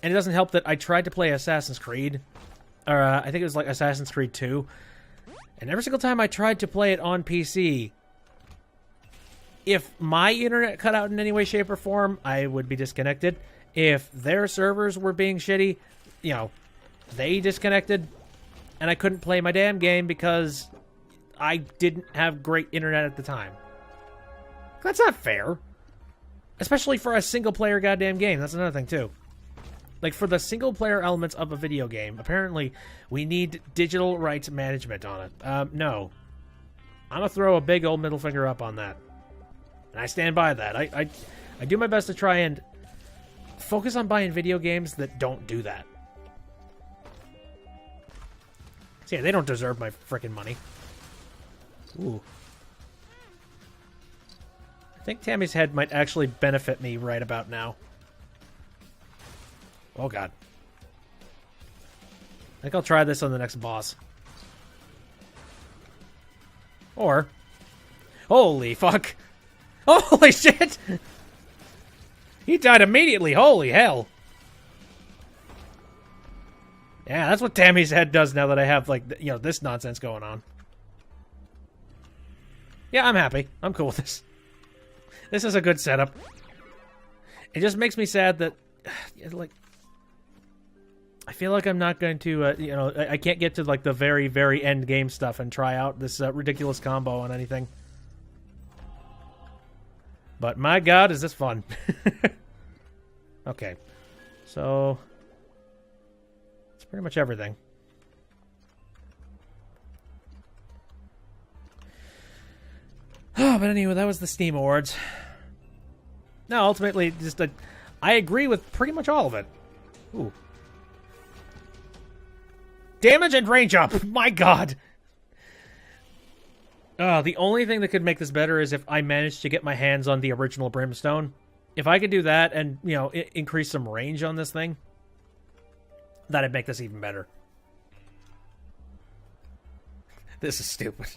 And it doesn't help that I tried to play Assassin's Creed. Or, I think it was, like, Assassin's Creed 2. And every single time I tried to play it on PC, if my internet cut out in any way, shape, or form, I would be disconnected. If their servers were being shitty, you know, they disconnected. And I couldn't play my damn game because I didn't have great internet at the time. That's not fair. Especially for a single-player goddamn game. That's another thing, too. Like, for the single-player elements of a video game, apparently, we need digital rights management on it. No. I'm gonna throw a big old middle finger up on that. And I stand by that. I do my best to try and focus on buying video games that don't do that. So yeah, they don't deserve my freaking money. Ooh. I think Tammy's head might actually benefit me right about now. Oh, God. I think I'll try this on the next boss. Or... Holy fuck! Holy shit! He died immediately. Holy hell. Yeah, that's what Tammy's head does now that I have, like, you know, this nonsense going on. Yeah, I'm happy. I'm cool with this. This is a good setup. It just makes me sad that, like, I feel like I'm not going to, you know, I can't get to, like, the very, very end game stuff and try out this ridiculous combo on anything. But my God, is this fun. Okay. So, it's pretty much everything. Oh, but anyway, that was the Steam Awards. No, ultimately, just I agree with pretty much all of it. Ooh. Damage and range up! My God! The only thing that could make this better is if I managed to get my hands on the original Brimstone. If I could do that and, you know, increase some range on this thing, that'd make this even better. This is stupid.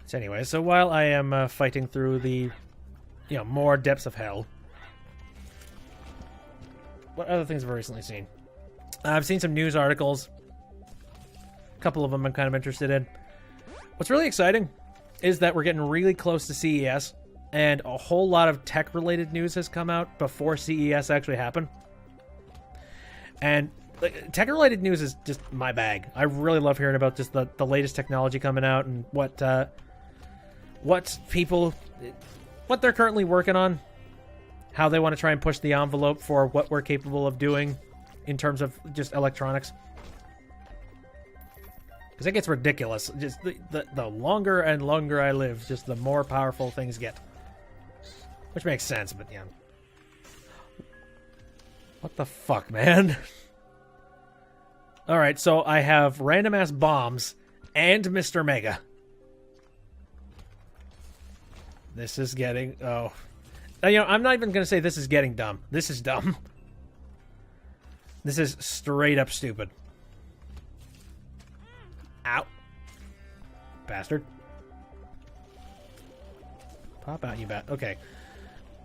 So anyway, so while I am fighting through the, you know, more depths of hell, what other things have I recently seen? I've seen some news articles. A couple of them I'm kind of interested in. What's really exciting is that we're getting really close to CES, and a whole lot of tech-related news has come out before CES actually happened. And like, tech-related news is just my bag. I really love hearing about just the latest technology coming out and what they're currently working on, how they want to try and push the envelope for what we're capable of doing in terms of just electronics. Because it gets ridiculous. Just the longer and longer I live, just the more powerful things get. Which makes sense, but yeah. What the fuck, man? Alright, so I have random-ass bombs and Mr. Mega. This is getting... Oh. Now, you know, I'm not even going to say this is getting dumb. This is dumb. This is straight up stupid. Ow. Bastard. Pop out, you bat. Okay.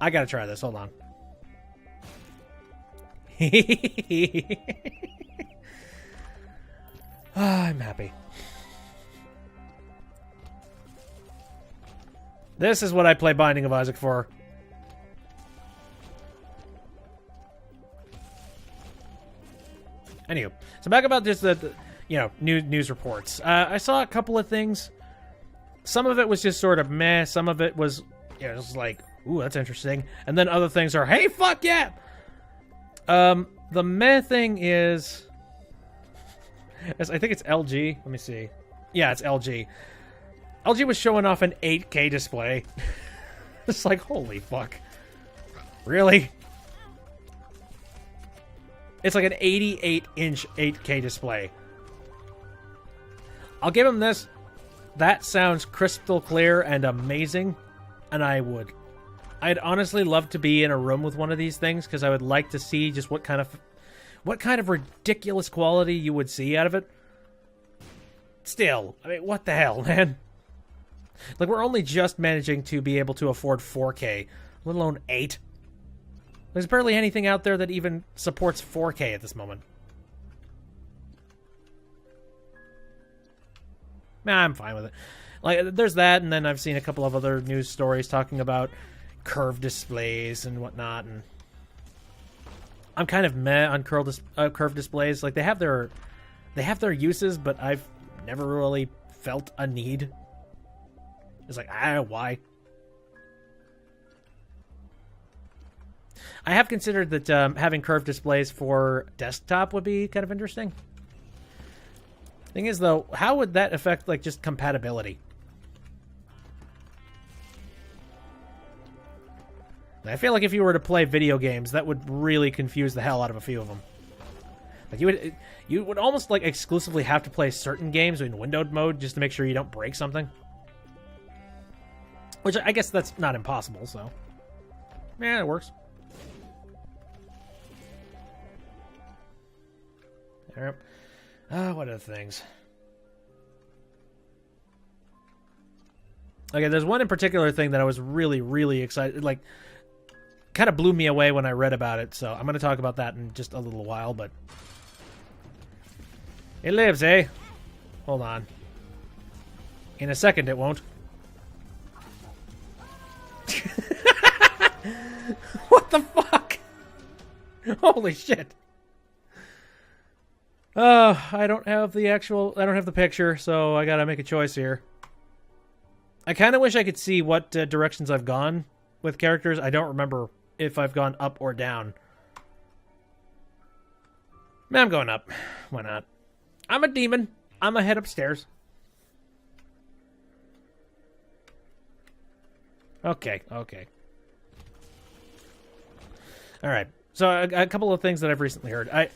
I gotta try this. Hold on. I'm happy. This is what I play Binding of Isaac for. Anywho, so back about just the news reports. I saw a couple of things. Some of it was just sort of meh. Some of it was, just like, ooh, that's interesting. And then other things are, hey, fuck yeah! The meh thing is, I think it's LG. Let me see. Yeah, it's LG. LG was showing off an 8K display. It's like, holy fuck. Really? It's like an 88-inch 8K display. I'll give him this. That sounds crystal clear and amazing. And I'd honestly love to be in a room with one of these things, because I would like to see just what kind of ridiculous quality you would see out of it. Still, I mean, what the hell, man? Like, we're only just managing to be able to afford 4K, let alone 8. There's barely anything out there that even supports 4K at this moment. Nah, I'm fine with it. Like, there's that, and then I've seen a couple of other news stories talking about curved displays and whatnot, and I'm kind of meh on curved displays. Like, they have their uses, but I've never really felt a need. It's like, I don't know why. I have considered that having curved displays for desktop would be kind of interesting. Thing is, though, how would that affect, like, just compatibility? I feel like if you were to play video games, that would really confuse the hell out of a few of them. Like, you would almost, like, exclusively have to play certain games in windowed mode just to make sure you don't break something. Which, I guess that's not impossible, so... yeah, it works. Alright. What other things? Okay, there's one in particular thing that I was really, really excited... like, kind of blew me away when I read about it, so I'm going to talk about that in just a little while, but... it lives, eh? Hold on. In a second, it won't. What the fuck? Holy shit. I don't have the picture, so I gotta make a choice here. I kind of wish I could see what directions I've gone with characters. I don't remember if I've gone up or down. Man, I'm going up. Why not? I'm a demon. I'm gonna head upstairs. Okay. Alright. So, a couple of things that I've recently heard. I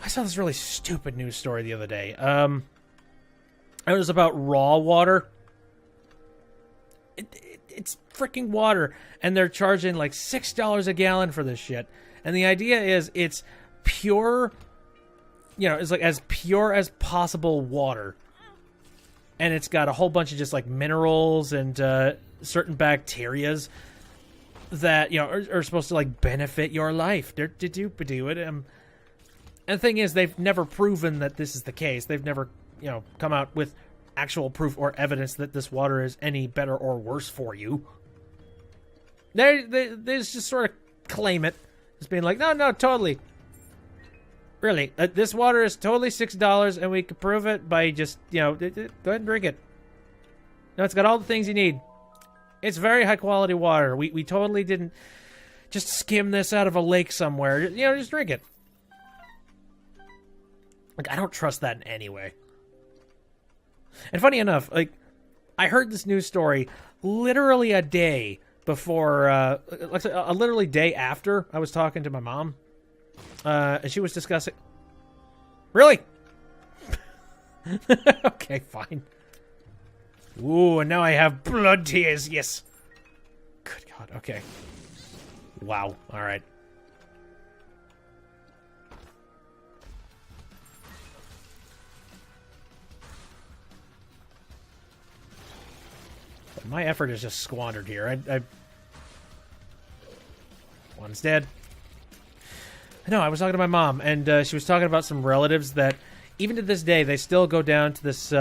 saw this really stupid news story the other day. It was about raw water. It's freaking water, and they're charging like $6 a gallon for this shit. And the idea is it's pure, it's like as pure as possible water. And it's got a whole bunch of just like minerals and certain bacterias that, are supposed to like benefit your life. And the thing is, they've never proven that this is the case. They've never, come out with actual proof or evidence that this water is any better or worse for you. They just sort of claim it. Just being like, no, totally. Really, this water is totally $6, and we can prove it by just, go ahead and drink it. No, it's got all the things you need. It's very high-quality water. We totally didn't just skim this out of a lake somewhere. Just drink it. Like, I don't trust that in any way. And funny enough, like, I heard this news story literally a day before, literally day after I was talking to my mom. And she was discussing... Really? Okay, fine. Ooh, and now I have blood tears, yes. Good God, okay. Wow, alright. My effort is just squandered here. One's dead. No, I was talking to my mom, and she was talking about some relatives that, even to this day, they still go down to this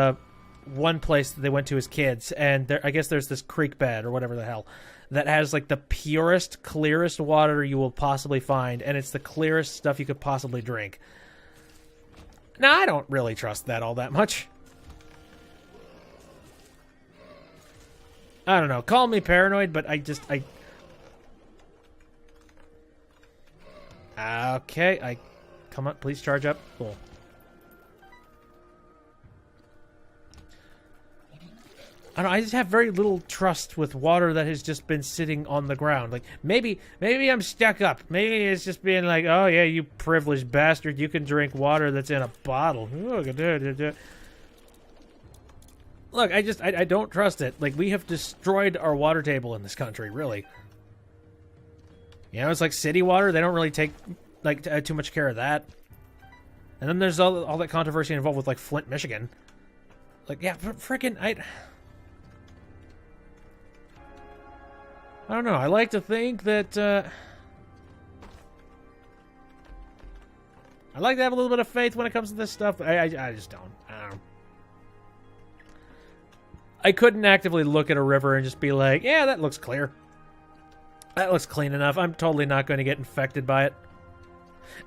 one place that they went to as kids, and I guess there's this creek bed, or whatever the hell, that has, like, the purest, clearest water you will possibly find, and it's the clearest stuff you could possibly drink. Now, I don't really trust that all that much. I don't know. Call me paranoid, but Okay, come on, please charge up. Cool. I don't know, I just have very little trust with water that has just been sitting on the ground. Like, maybe I'm stuck up. Maybe it's just being like, oh yeah, you privileged bastard, you can drink water that's in a bottle. Look, I don't trust it. Like, we have destroyed our water table in this country, really. You know, it's like city water. They don't really take, like, too much care of that. And then there's all that controversy involved with, like, Flint, Michigan. Like, yeah, frickin' I don't know. I like to think that, I like to have a little bit of faith when it comes to this stuff, but I just don't. I don't know. I couldn't actively look at a river and just be like, yeah, that looks clear. That looks clean enough. I'm totally not going to get infected by it.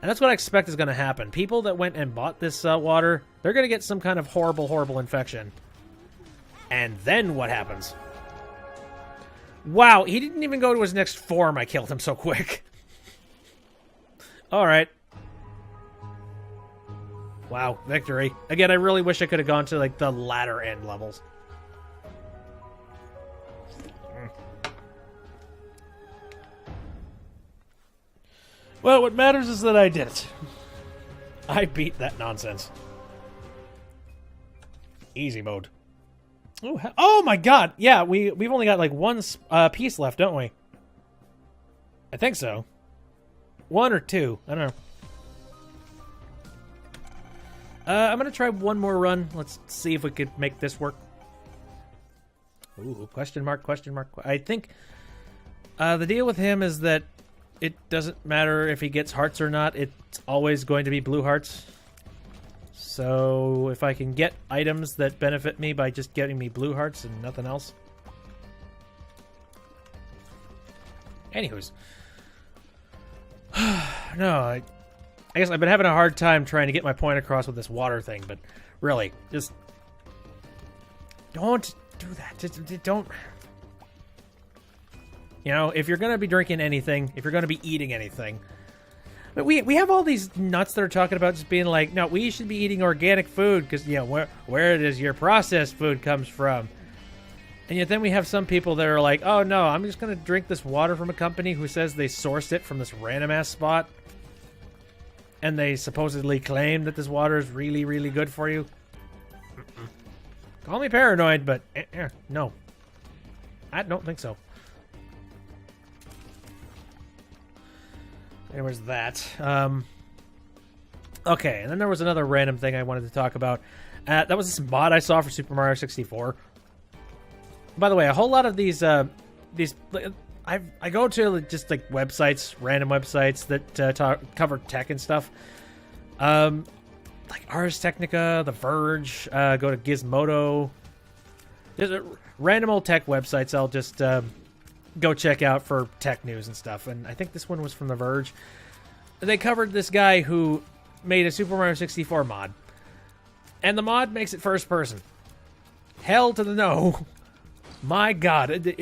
And that's what I expect is going to happen. People that went and bought this water, they're going to get some kind of horrible, horrible infection. And then what happens? Wow, he didn't even go to his next form. I killed him so quick. Alright. Wow, victory. Again, I really wish I could have gone to, like, the latter end levels. Well, what matters is that I did it. I beat that nonsense. Easy mode. Ooh, oh my god! Yeah, we've only got like one piece left, don't we? I think so. One or two. I don't know. I'm gonna try one more run. Let's see if we could make this work. Ooh, question mark, question mark. I think the deal with him is that it doesn't matter if he gets hearts or not. It's always going to be blue hearts. So if I can get items that benefit me by just getting me blue hearts and nothing else. Anywho's. No, I guess I've been having a hard time trying to get my point across with this water thing, but really, just don't do that. Just don't. You know, if you're going to be drinking anything, if you're going to be eating anything, but we have all these nuts that are talking about just being like, no, we should be eating organic food because, you know, where does your processed food comes from? And yet then we have some people that are like, oh no, I'm just going to drink this water from a company who says they sourced it from this random ass spot. And they supposedly claim that this water is really, really good for you. Call me paranoid, but no. I don't think so. There was that. Okay, and then there was another random thing I wanted to talk about. That was this mod I saw for Super Mario 64. By the way, a whole lot of these I go to just like websites, random websites that cover tech and stuff. Like Ars Technica, The Verge, go to Gizmodo. There's random old tech websites I'll just go check out for tech news and stuff. And I think this one was from The Verge. They covered this guy who made a Super Mario 64 mod. And the mod makes it first person. Hell to the no. My god.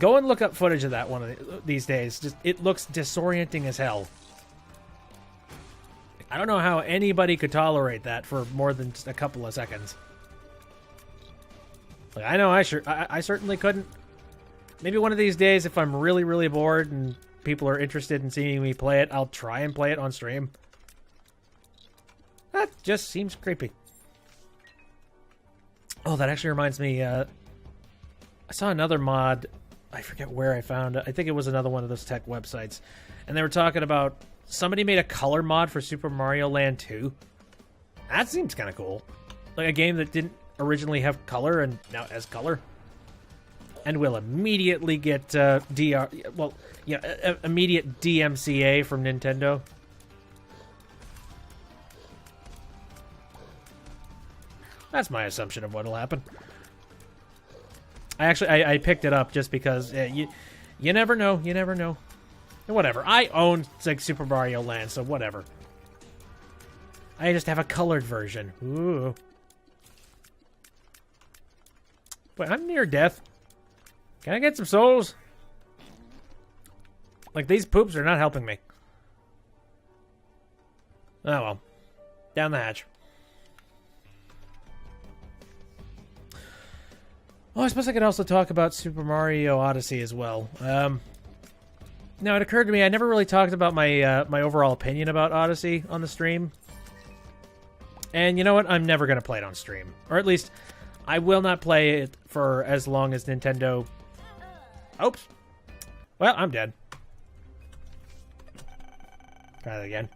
Go and look up footage of that one of these days. Just it looks disorienting as hell. I don't know how anybody could tolerate that for more than just a couple of seconds. Like, I know I certainly couldn't. Maybe one of these days, if I'm really, really bored and people are interested in seeing me play it, I'll try and play it on stream. That just seems creepy. Oh, that actually reminds me, I saw another mod. I forget where I found it. I think it was another one of those tech websites. And they were talking about somebody made a color mod for Super Mario Land 2. That seems kind of cool. Like a game that didn't originally have color and now has color. And will immediately get immediate DMCA from Nintendo. That's my assumption of what'll happen. I picked it up just because you never know. You never know. Whatever. I own like Super Mario Land, so whatever. I just have a colored version. Ooh. Wait, I'm near death. Can I get some souls? Like, these poops are not helping me. Oh well. Down the hatch. Oh, I suppose I could also talk about Super Mario Odyssey as well. Now, it occurred to me, I never really talked about my my overall opinion about Odyssey on the stream. And you know what? I'm never going to play it on stream. Or at least, I will not play it for as long as Nintendo... Oops. Well, I'm dead. Try that again.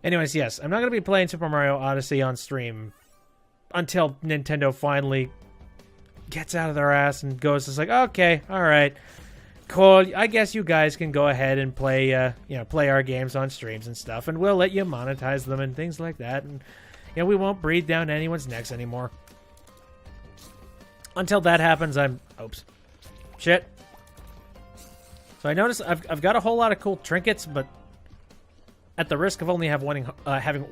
Anyways, yes, I'm not going to be playing Super Mario Odyssey on stream until Nintendo finally gets out of their ass and goes, it's like, okay, alright, cool, I guess you guys can go ahead and play, play our games on streams and stuff, and we'll let you monetize them and things like that, and, we won't breathe down anyone's necks anymore. Until that happens, oops. Shit. So I noticed I've got a whole lot of cool trinkets, but at the risk of only having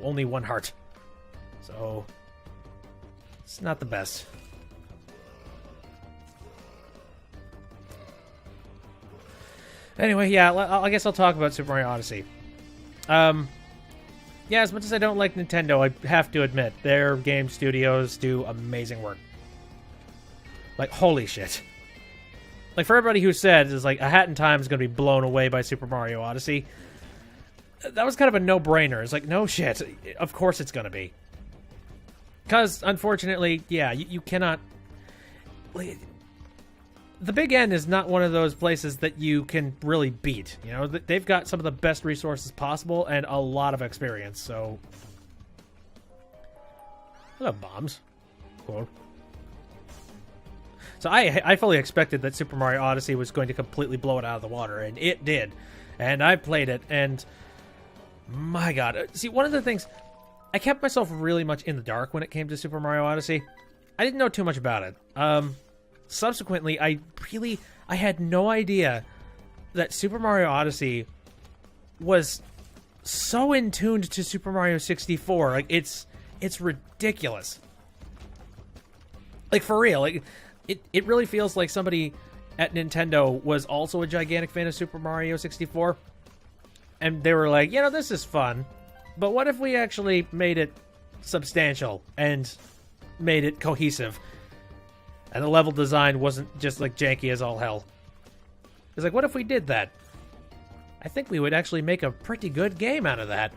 only one heart. So it's not the best. Anyway, yeah, I guess I'll talk about Super Mario Odyssey. Yeah, as much as I don't like Nintendo, I have to admit, their game studios do amazing work. Like, holy shit. Like, for everybody who said, is like, A Hat in Time is going to be blown away by Super Mario Odyssey, that was kind of a no-brainer. It's like, no shit, of course it's going to be. Because, unfortunately, yeah, you cannot... The Big N is not one of those places that you can really beat. You know, they've got some of the best resources possible and a lot of experience, so... Hello, bombs. Cool. So I fully expected that Super Mario Odyssey was going to completely blow it out of the water, and it did. And I played it, and... My god. See, one of the things... I kept myself really much in the dark when it came to Super Mario Odyssey. I didn't know too much about it. Subsequently, I had no idea that Super Mario Odyssey was so in tuned to Super Mario 64. Like, it's ridiculous. Like, for real. Like, it really feels like somebody at Nintendo was also a gigantic fan of Super Mario 64. And they were like, this is fun. But what if we actually made it substantial and made it cohesive? And the level design wasn't just like janky as all hell. It's like, what if we did that? I think we would actually make a pretty good game out of that.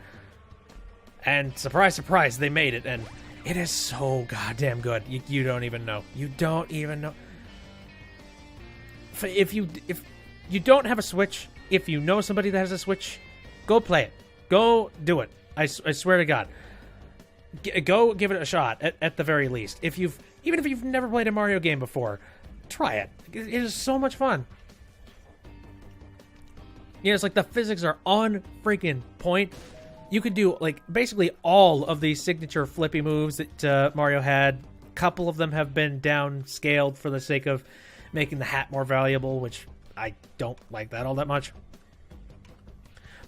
And surprise, surprise, they made it. And it is so goddamn good. You don't even know. You don't even know. If you don't have a Switch, if you know somebody that has a Switch, go play it. Go do it. I swear to God. Go give it a shot, at the very least. Even if you've never played a Mario game before, try it. It is so much fun. It's like the physics are on freaking point. You could do, like, basically all of these signature flippy moves that Mario had. A couple of them have been downscaled for the sake of making the hat more valuable, which I don't like that all that much.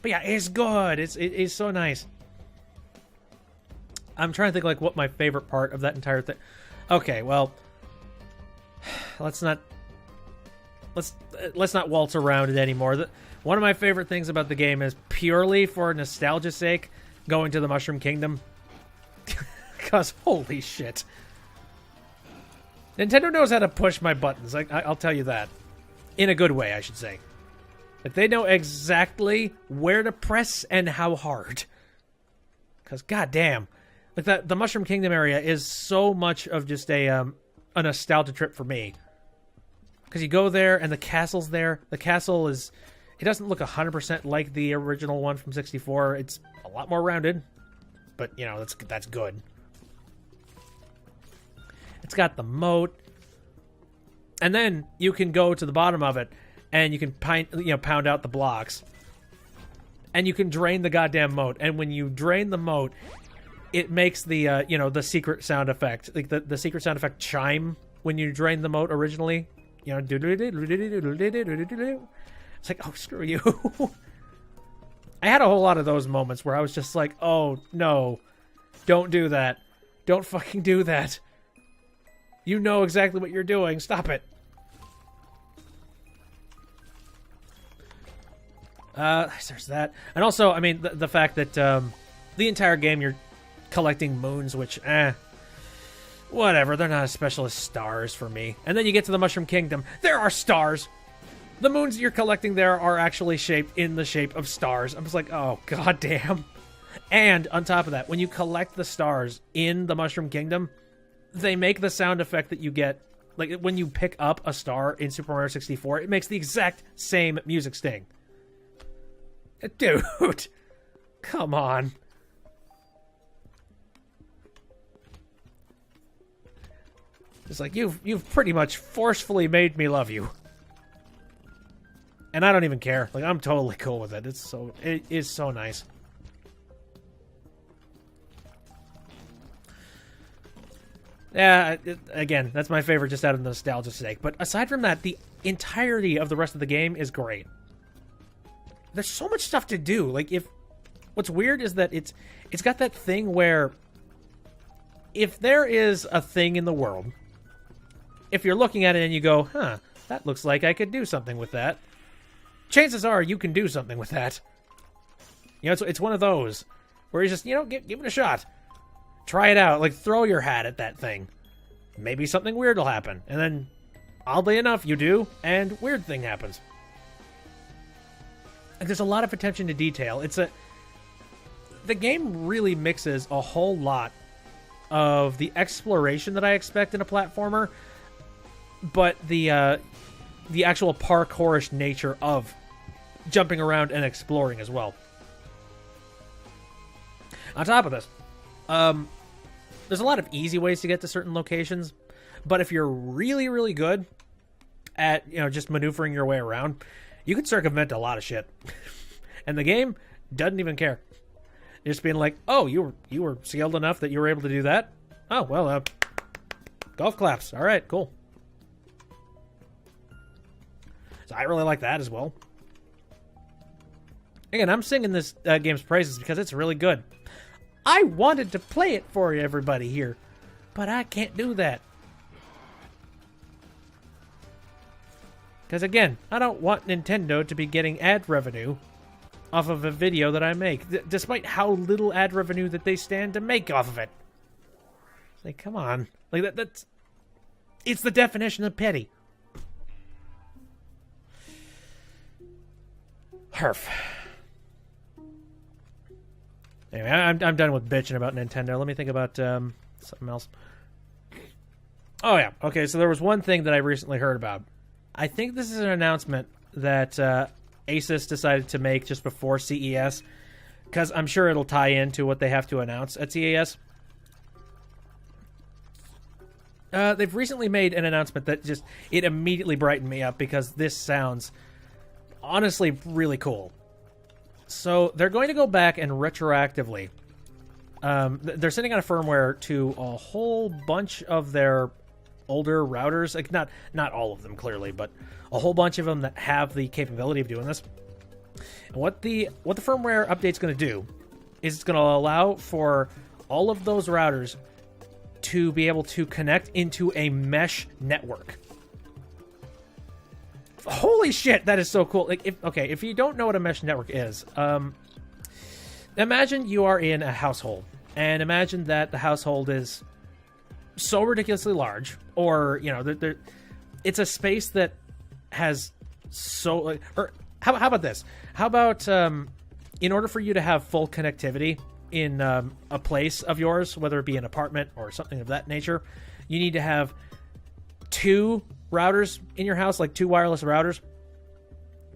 But yeah, it's good. It's so nice. I'm trying to think, like, what my favorite part of that entire thing... Okay, well... Let's not waltz around it anymore. One of my favorite things about the game is, purely for nostalgia's sake, going to the Mushroom Kingdom. Because, holy shit. Nintendo knows how to push my buttons, I'll tell you that. In a good way, I should say. Like, they know exactly where to press and how hard. Because, goddamn... Like, the Mushroom Kingdom area is so much of just a nostalgia trip for me. Because you go there, and the castle's there. The castle is... It doesn't look 100% like the original one from 64. It's a lot more rounded. But, that's good. It's got the moat. And then you can go to the bottom of it, and you can pound out the blocks. And you can drain the goddamn moat. And when you drain the moat... it makes the, you know, the secret sound effect, like the secret sound effect chime when you drain the moat originally. You know, it's like, oh, screw you. I had a whole lot of those moments where I was just like, oh, no, don't do that. Don't fucking do that. You know exactly what you're doing. Stop it. There's that. And also, I mean, the fact that the entire game you're collecting moons, which, whatever. They're not as special as stars for me. And then you get to the Mushroom Kingdom. There are stars. The moons you're collecting there are actually shaped in the shape of stars. I'm just like, oh, goddamn. And on top of that, when you collect the stars in the Mushroom Kingdom, they make the sound effect that you get, like when you pick up a star in Super Mario 64, it makes the exact same music sting. Dude, come on. It's like, you've pretty much forcefully made me love you. And I don't even care. Like, I'm totally cool with it. It is so nice. Yeah, again, that's my favorite just out of nostalgia's sake. But aside from that, the entirety of the rest of the game is great. There's so much stuff to do. Like, what's weird is that it's got that thing where if there is a thing in the world, if you're looking at it and you go, huh, that looks like I could do something with that, chances are you can do something with that. You know, it's one of those where you just, you know, give it a shot. Try it out. Like, throw your hat at that thing. Maybe something weird will happen. And then, oddly enough, you do, and weird thing happens. Like, there's a lot of attention to detail. The game really mixes a whole lot of the exploration that I expect in a platformer, but the actual parkourish nature of jumping around and exploring as well. On top of this, there's a lot of easy ways to get to certain locations, but if you're really, really good at, you know, just maneuvering your way around, you can circumvent a lot of shit. And the game doesn't even care. Just being like, oh, you were skilled enough that you were able to do that? Oh, well, golf claps. All right, cool. So I really like that as well. Again, I'm singing this game's praises because it's really good. I wanted to play it for everybody here, but I can't do that. Because again, I don't want Nintendo to be getting ad revenue off of a video that I make, despite how little ad revenue that they stand to make off of it. Like, come on. Like, that's... It's the definition of petty. Herf. Anyway, I'm done with bitching about Nintendo. Let me think about something else. Oh, yeah. Okay, so there was one thing that I recently heard about. I think this is an announcement that Asus decided to make just before CES, because I'm sure it'll tie into what they have to announce at CES. They've recently made an announcement that it immediately brightened me up because this sounds honestly really cool. So they're going to go back and retroactively, they're sending out a firmware to a whole bunch of their older routers, like not all of them clearly, but a whole bunch of them that have the capability of doing this. And what the firmware update's going to do is it's going to allow for all of those routers to be able to connect into a mesh network. Holy shit, that is so cool. Like, if you don't know what a mesh network is, imagine you are in a household, and imagine that the household is so ridiculously large, or, you know, it's a space that has so... Or how about this? How about, in order for you to have full connectivity in a place of yours, whether it be an apartment or something of that nature, you need to have 2 routers in your house, like 2 wireless routers,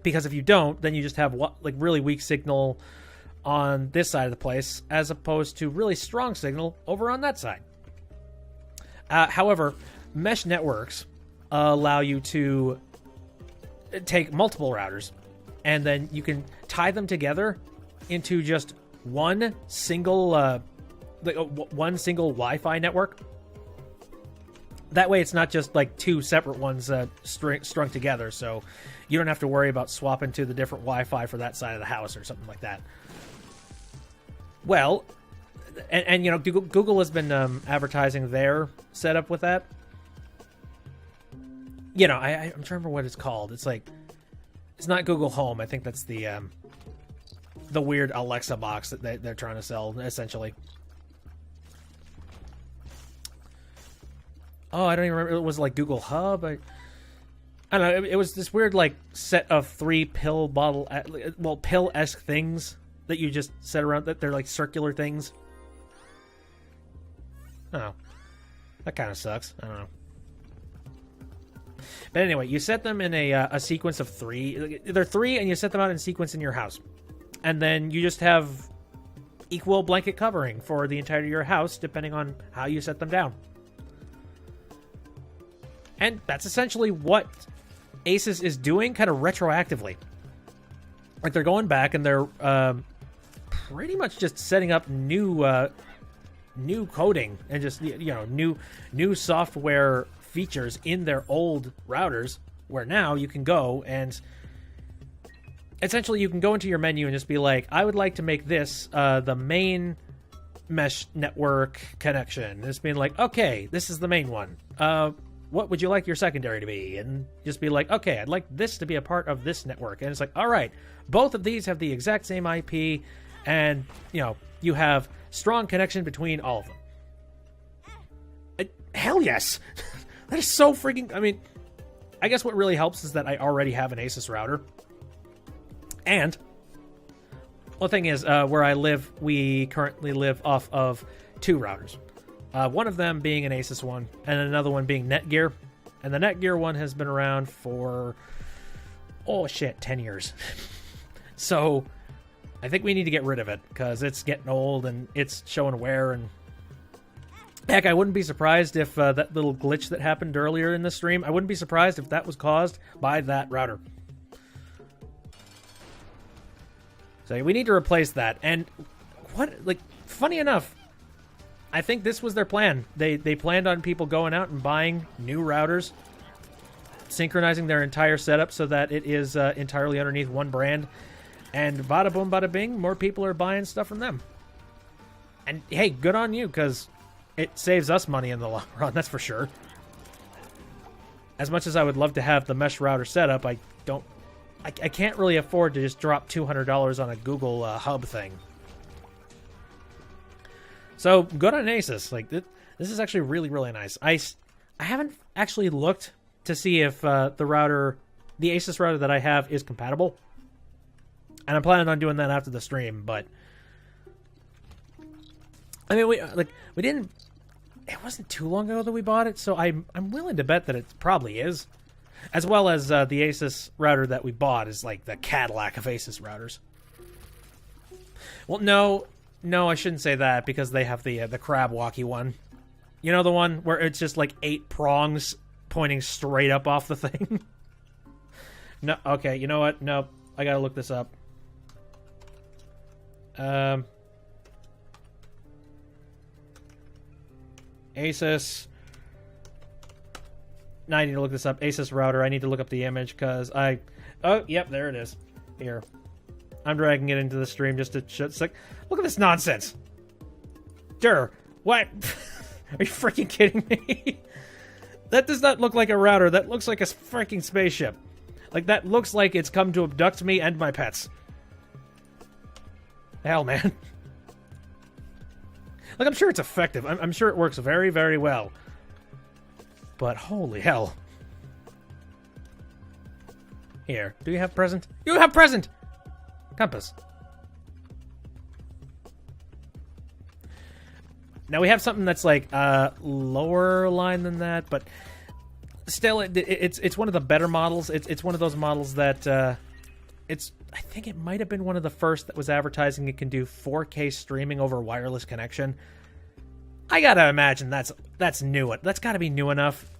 because if you don't, then you just have like really weak signal on this side of the place as opposed to really strong signal over on that side. However, mesh networks allow you to take multiple routers and then you can tie them together into just one single one single Wi-Fi network. That way it's not just like two separate ones strung together, so you don't have to worry about swapping to the different Wi-Fi for that side of the house or something like that. Well, and you know, Google has been advertising their setup with that. You know, I'm trying to remember what it's called. It's like, it's not Google Home. I think that's the weird Alexa box that they're trying to sell, essentially. Oh, I don't even remember. It was like Google Hub. I don't know. It was this weird like set of 3 pill bottle, well, pill-esque things that you just set around. That they're like circular things. Oh, that kind of sucks. I don't know. But anyway, you set them in a sequence of 3. They're 3, and you set them out in sequence in your house, and then you just have equal blanket covering for the entirety of your house, depending on how you set them down. And that's essentially what Asus is doing, kind of retroactively. Like, they're going back and they're pretty much just setting up new coding and just, you know, new software features in their old routers, where now you can go and essentially you can go into your menu and just be like, I would like to make this the main mesh network connection. And it's being like, okay, this is the main one. What would you like your secondary to be? And just be like, okay, I'd like this to be a part of this network. And it's like, all right, both of these have the exact same IP, and, you know, you have strong connection between all of them. Hell yes! That is so freaking... I mean, I guess what really helps is that I already have an Asus router. And, well, the thing is, where I live, we currently live off of 2 routers. One of them being an Asus one, and another one being Netgear. And the Netgear one has been around for, 10 years. So, I think we need to get rid of it, because it's getting old, and it's showing wear, and... Heck, I wouldn't be surprised if that little glitch that happened earlier in the stream, I wouldn't be surprised if that was caused by that router. So, we need to replace that. And, funny enough... I think this was their plan. They planned on people going out and buying new routers, synchronizing their entire setup so that it is entirely underneath one brand, and bada boom, bada bing, more people are buying stuff from them. And hey, good on you, because it saves us money in the long run, that's for sure. As much as I would love to have the mesh router setup, I can't really afford to just drop $200 on a Google Hub thing. So, good on Asus. Like, this is actually really, really nice. I haven't actually looked to see if the Asus router that I have is compatible. And I'm planning on doing that after the stream, but... I mean, we didn't... It wasn't too long ago that we bought it, so I'm willing to bet that it probably is. As well as the Asus router that we bought is, like, the Cadillac of Asus routers. Well, No, I shouldn't say that, because they have the crab walkie one. You know, the one where it's just like 8 prongs pointing straight up off the thing? No, okay, you know what? No, I gotta look this up. Asus. Now I need to look this up. Asus router. I need to look up the image, because oh, yep, there it is. Here. I'm dragging it into the stream just to look at this nonsense. Sure. What? Are you freaking kidding me? That does not look like a router. That looks like a freaking spaceship. Like, that looks like it's come to abduct me and my pets. Hell, man. Like, I'm sure it's effective. I'm sure it works very, very well. But holy hell. Here. Do you have present? You have present! Compass. Now we have something that's like lower line than that, but still, it's one of the better models. It's one of those models that I think it might have been one of the first that was advertising it can do 4K streaming over wireless connection. I gotta imagine that's new. That's gotta be new enough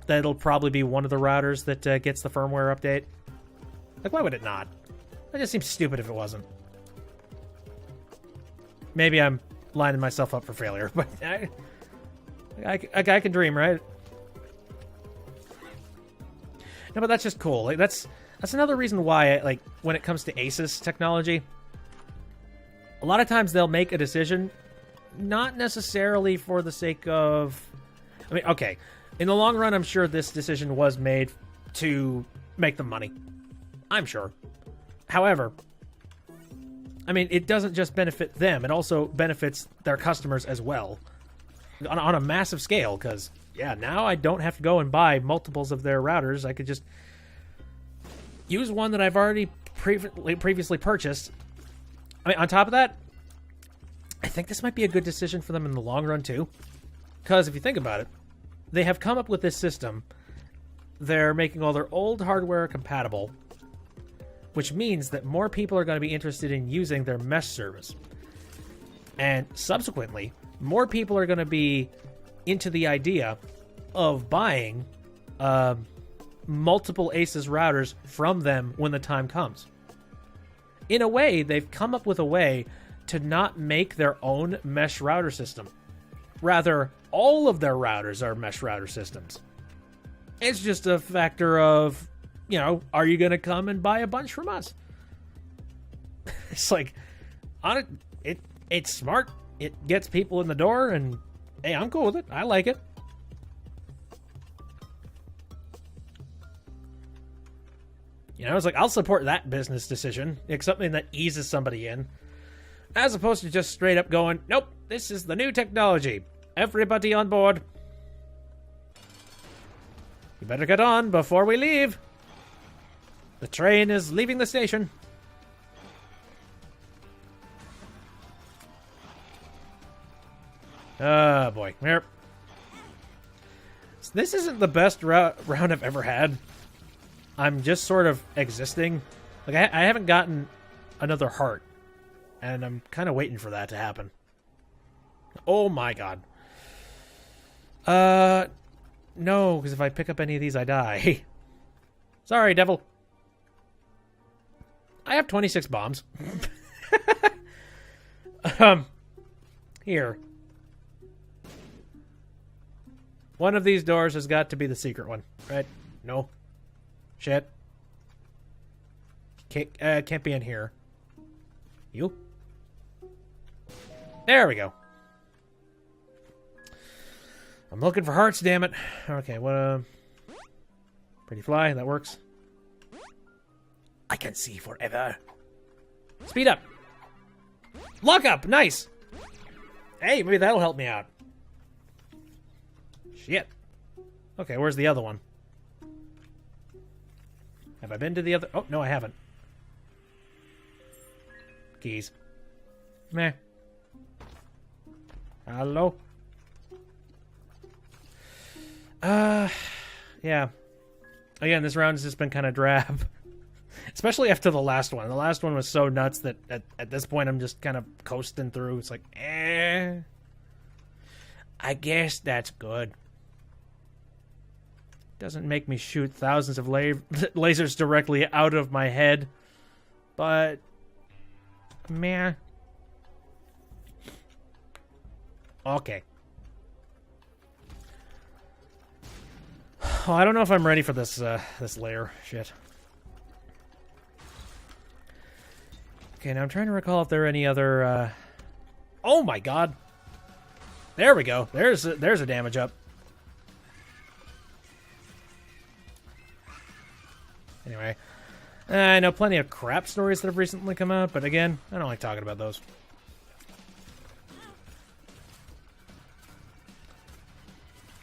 that it'll probably be one of the routers that gets the firmware update. Like, why would it not? That just seems stupid if it wasn't. Maybe I'm lining myself up for failure, but a guy can dream, right? No, but that's just cool. Like that's another reason why, like, when it comes to Asus technology, a lot of times they'll make a decision, not necessarily for the sake of... I mean, okay, in the long run, I'm sure this decision was made to make them money. I'm sure. However, I mean, it doesn't just benefit them. It also benefits their customers as well. On a massive scale, because, yeah, now I don't have to go and buy multiples of their routers. I could just use one that I've already previously purchased. I mean, on top of that, I think this might be a good decision for them in the long run, too. Because if you think about it, they have come up with this system. They're making all their old hardware compatible, which means that more people are going to be interested in using their mesh service. And subsequently, more people are going to be into the idea of buying multiple Asus routers from them when the time comes. In a way, they've come up with a way to not make their own mesh router system. Rather, all of their routers are mesh router systems. It's just a factor of, you know, are you going to come and buy a bunch from us? It's like, it's smart. It gets people in the door, and hey, I'm cool with it. I like it. You know, it's like, I'll support that business decision. It's something that eases somebody in. As opposed to just straight up going, nope, this is the new technology. Everybody on board. You better get on before we leave. The train is leaving the station. Oh, boy. Here. This isn't the best round I've ever had. I'm just sort of existing. Like, I haven't gotten another heart. And I'm kind of waiting for that to happen. Oh, my God. No, because if I pick up any of these, I die. Sorry, devil. I have 26 bombs. Here. One of these doors has got to be the secret one, right? No. Shit. Can't be in here. You? There we go. I'm looking for hearts, damn it. Okay, what, Pretty fly, that works. I can see forever. Speed up. Lock up, nice. Hey, maybe that'll help me out. Shit. Okay, where's the other one? Have I been to the other... Oh, no, I haven't. Keys. Meh. Hello? Yeah. Again, this round has just been kind of drab. Especially after the last one. The last one was so nuts that at this point I'm just kind of coasting through. It's like, I guess that's good. Doesn't make me shoot thousands of lasers directly out of my head. But, meh. Okay. Oh, I don't know if I'm ready for this this layer. Shit. Okay, now I'm trying to recall if there are any other... Oh my god! There we go. There's a damage up. Anyway. I know plenty of crap stories that have recently come out, but again, I don't like talking about those.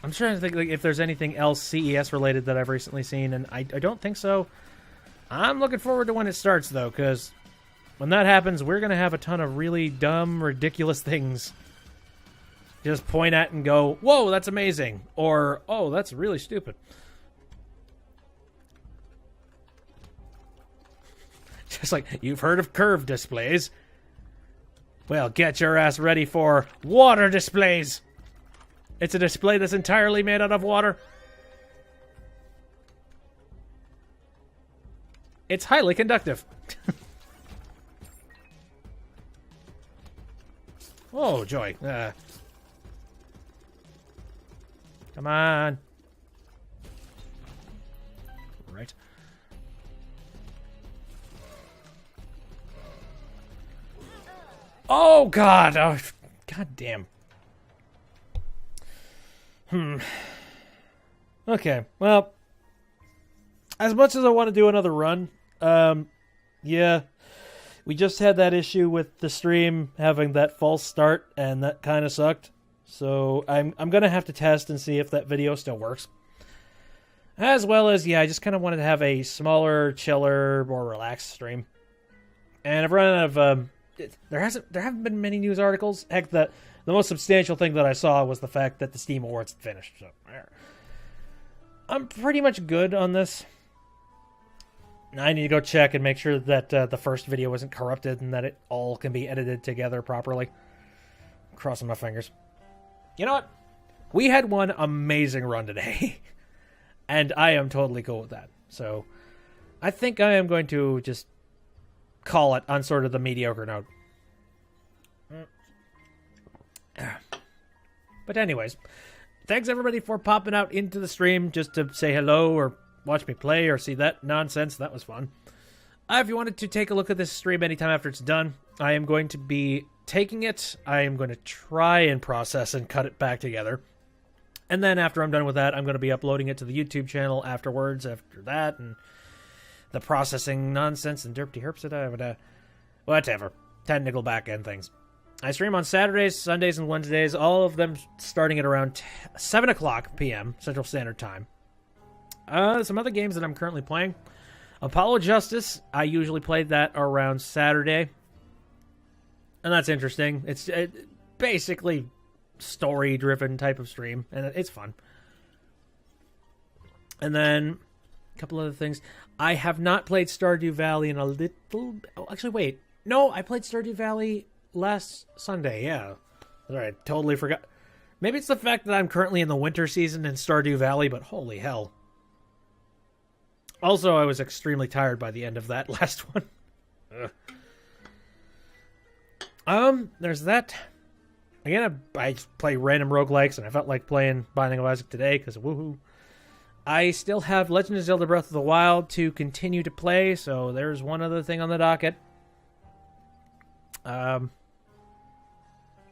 I'm trying to think like, if there's anything else CES related that I've recently seen, and I don't think so. I'm looking forward to when it starts, though, because when that happens, we're going to have a ton of really dumb, ridiculous things. Just point at and go, whoa, that's amazing. Or, oh, that's really stupid. Just like, you've heard of curved displays. Well, get your ass ready for water displays. It's a display that's entirely made out of water. It's highly conductive. Oh, joy. Come on. Right. Oh, God. Oh, God damn. Okay, well, as much as I want to do another run, yeah, we just had that issue with the stream having that false start, and that kind of sucked. So I'm gonna have to test and see if that video still works. As well as, yeah, I just kind of wanted to have a smaller, chiller, more relaxed stream. And I've run out of there haven't been many news articles. Heck, the most substantial thing that I saw was the fact that the Steam Awards had finished. So I'm pretty much good on this. I need to go check and make sure that the first video isn't corrupted and that it all can be edited together properly. Crossing my fingers. You know what? We had one amazing run today. And I am totally cool with that. So I think I am going to just call it on sort of the mediocre note. But anyways, thanks everybody for popping out into the stream just to say hello or watch me play or see that nonsense. That was fun. If you wanted to take a look at this stream anytime after it's done, I am going to be taking it. I am going to try and process and cut it back together. And then after I'm done with that, I'm going to be uploading it to the YouTube channel afterwards, after that, and the processing nonsense and derpty herps, whatever. Technical back-end things. I stream on Saturdays, Sundays, and Wednesdays, all of them starting at around 7 o'clock p.m. Central Standard Time. Some other games that I'm currently playing. Apollo Justice, I usually play that around Saturday. And that's interesting. It's basically story-driven type of stream, and it's fun. And then a couple other things. I have not played Stardew Valley in a little... Oh, actually, wait. No, I played Stardew Valley last Sunday, yeah. Alright, totally forgot. Maybe it's the fact that I'm currently in the winter season in Stardew Valley, but holy hell. Also, I was extremely tired by the end of that last one. There's that. Again, I play random roguelikes, and I felt like playing Binding of Isaac today, because woohoo. I still have Legend of Zelda Breath of the Wild to continue to play, so there's one other thing on the docket. Trying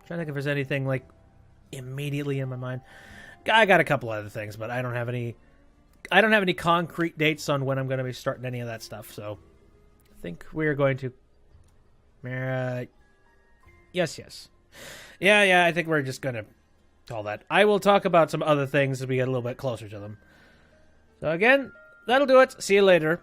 to think if there's anything, like, immediately in my mind. I got a couple other things, but I don't have any concrete dates on when I'm going to be starting any of that stuff, so I think we're going to... Yes. Yeah, I think we're just going to call that. I will talk about some other things as we get a little bit closer to them. So again, that'll do it. See you later.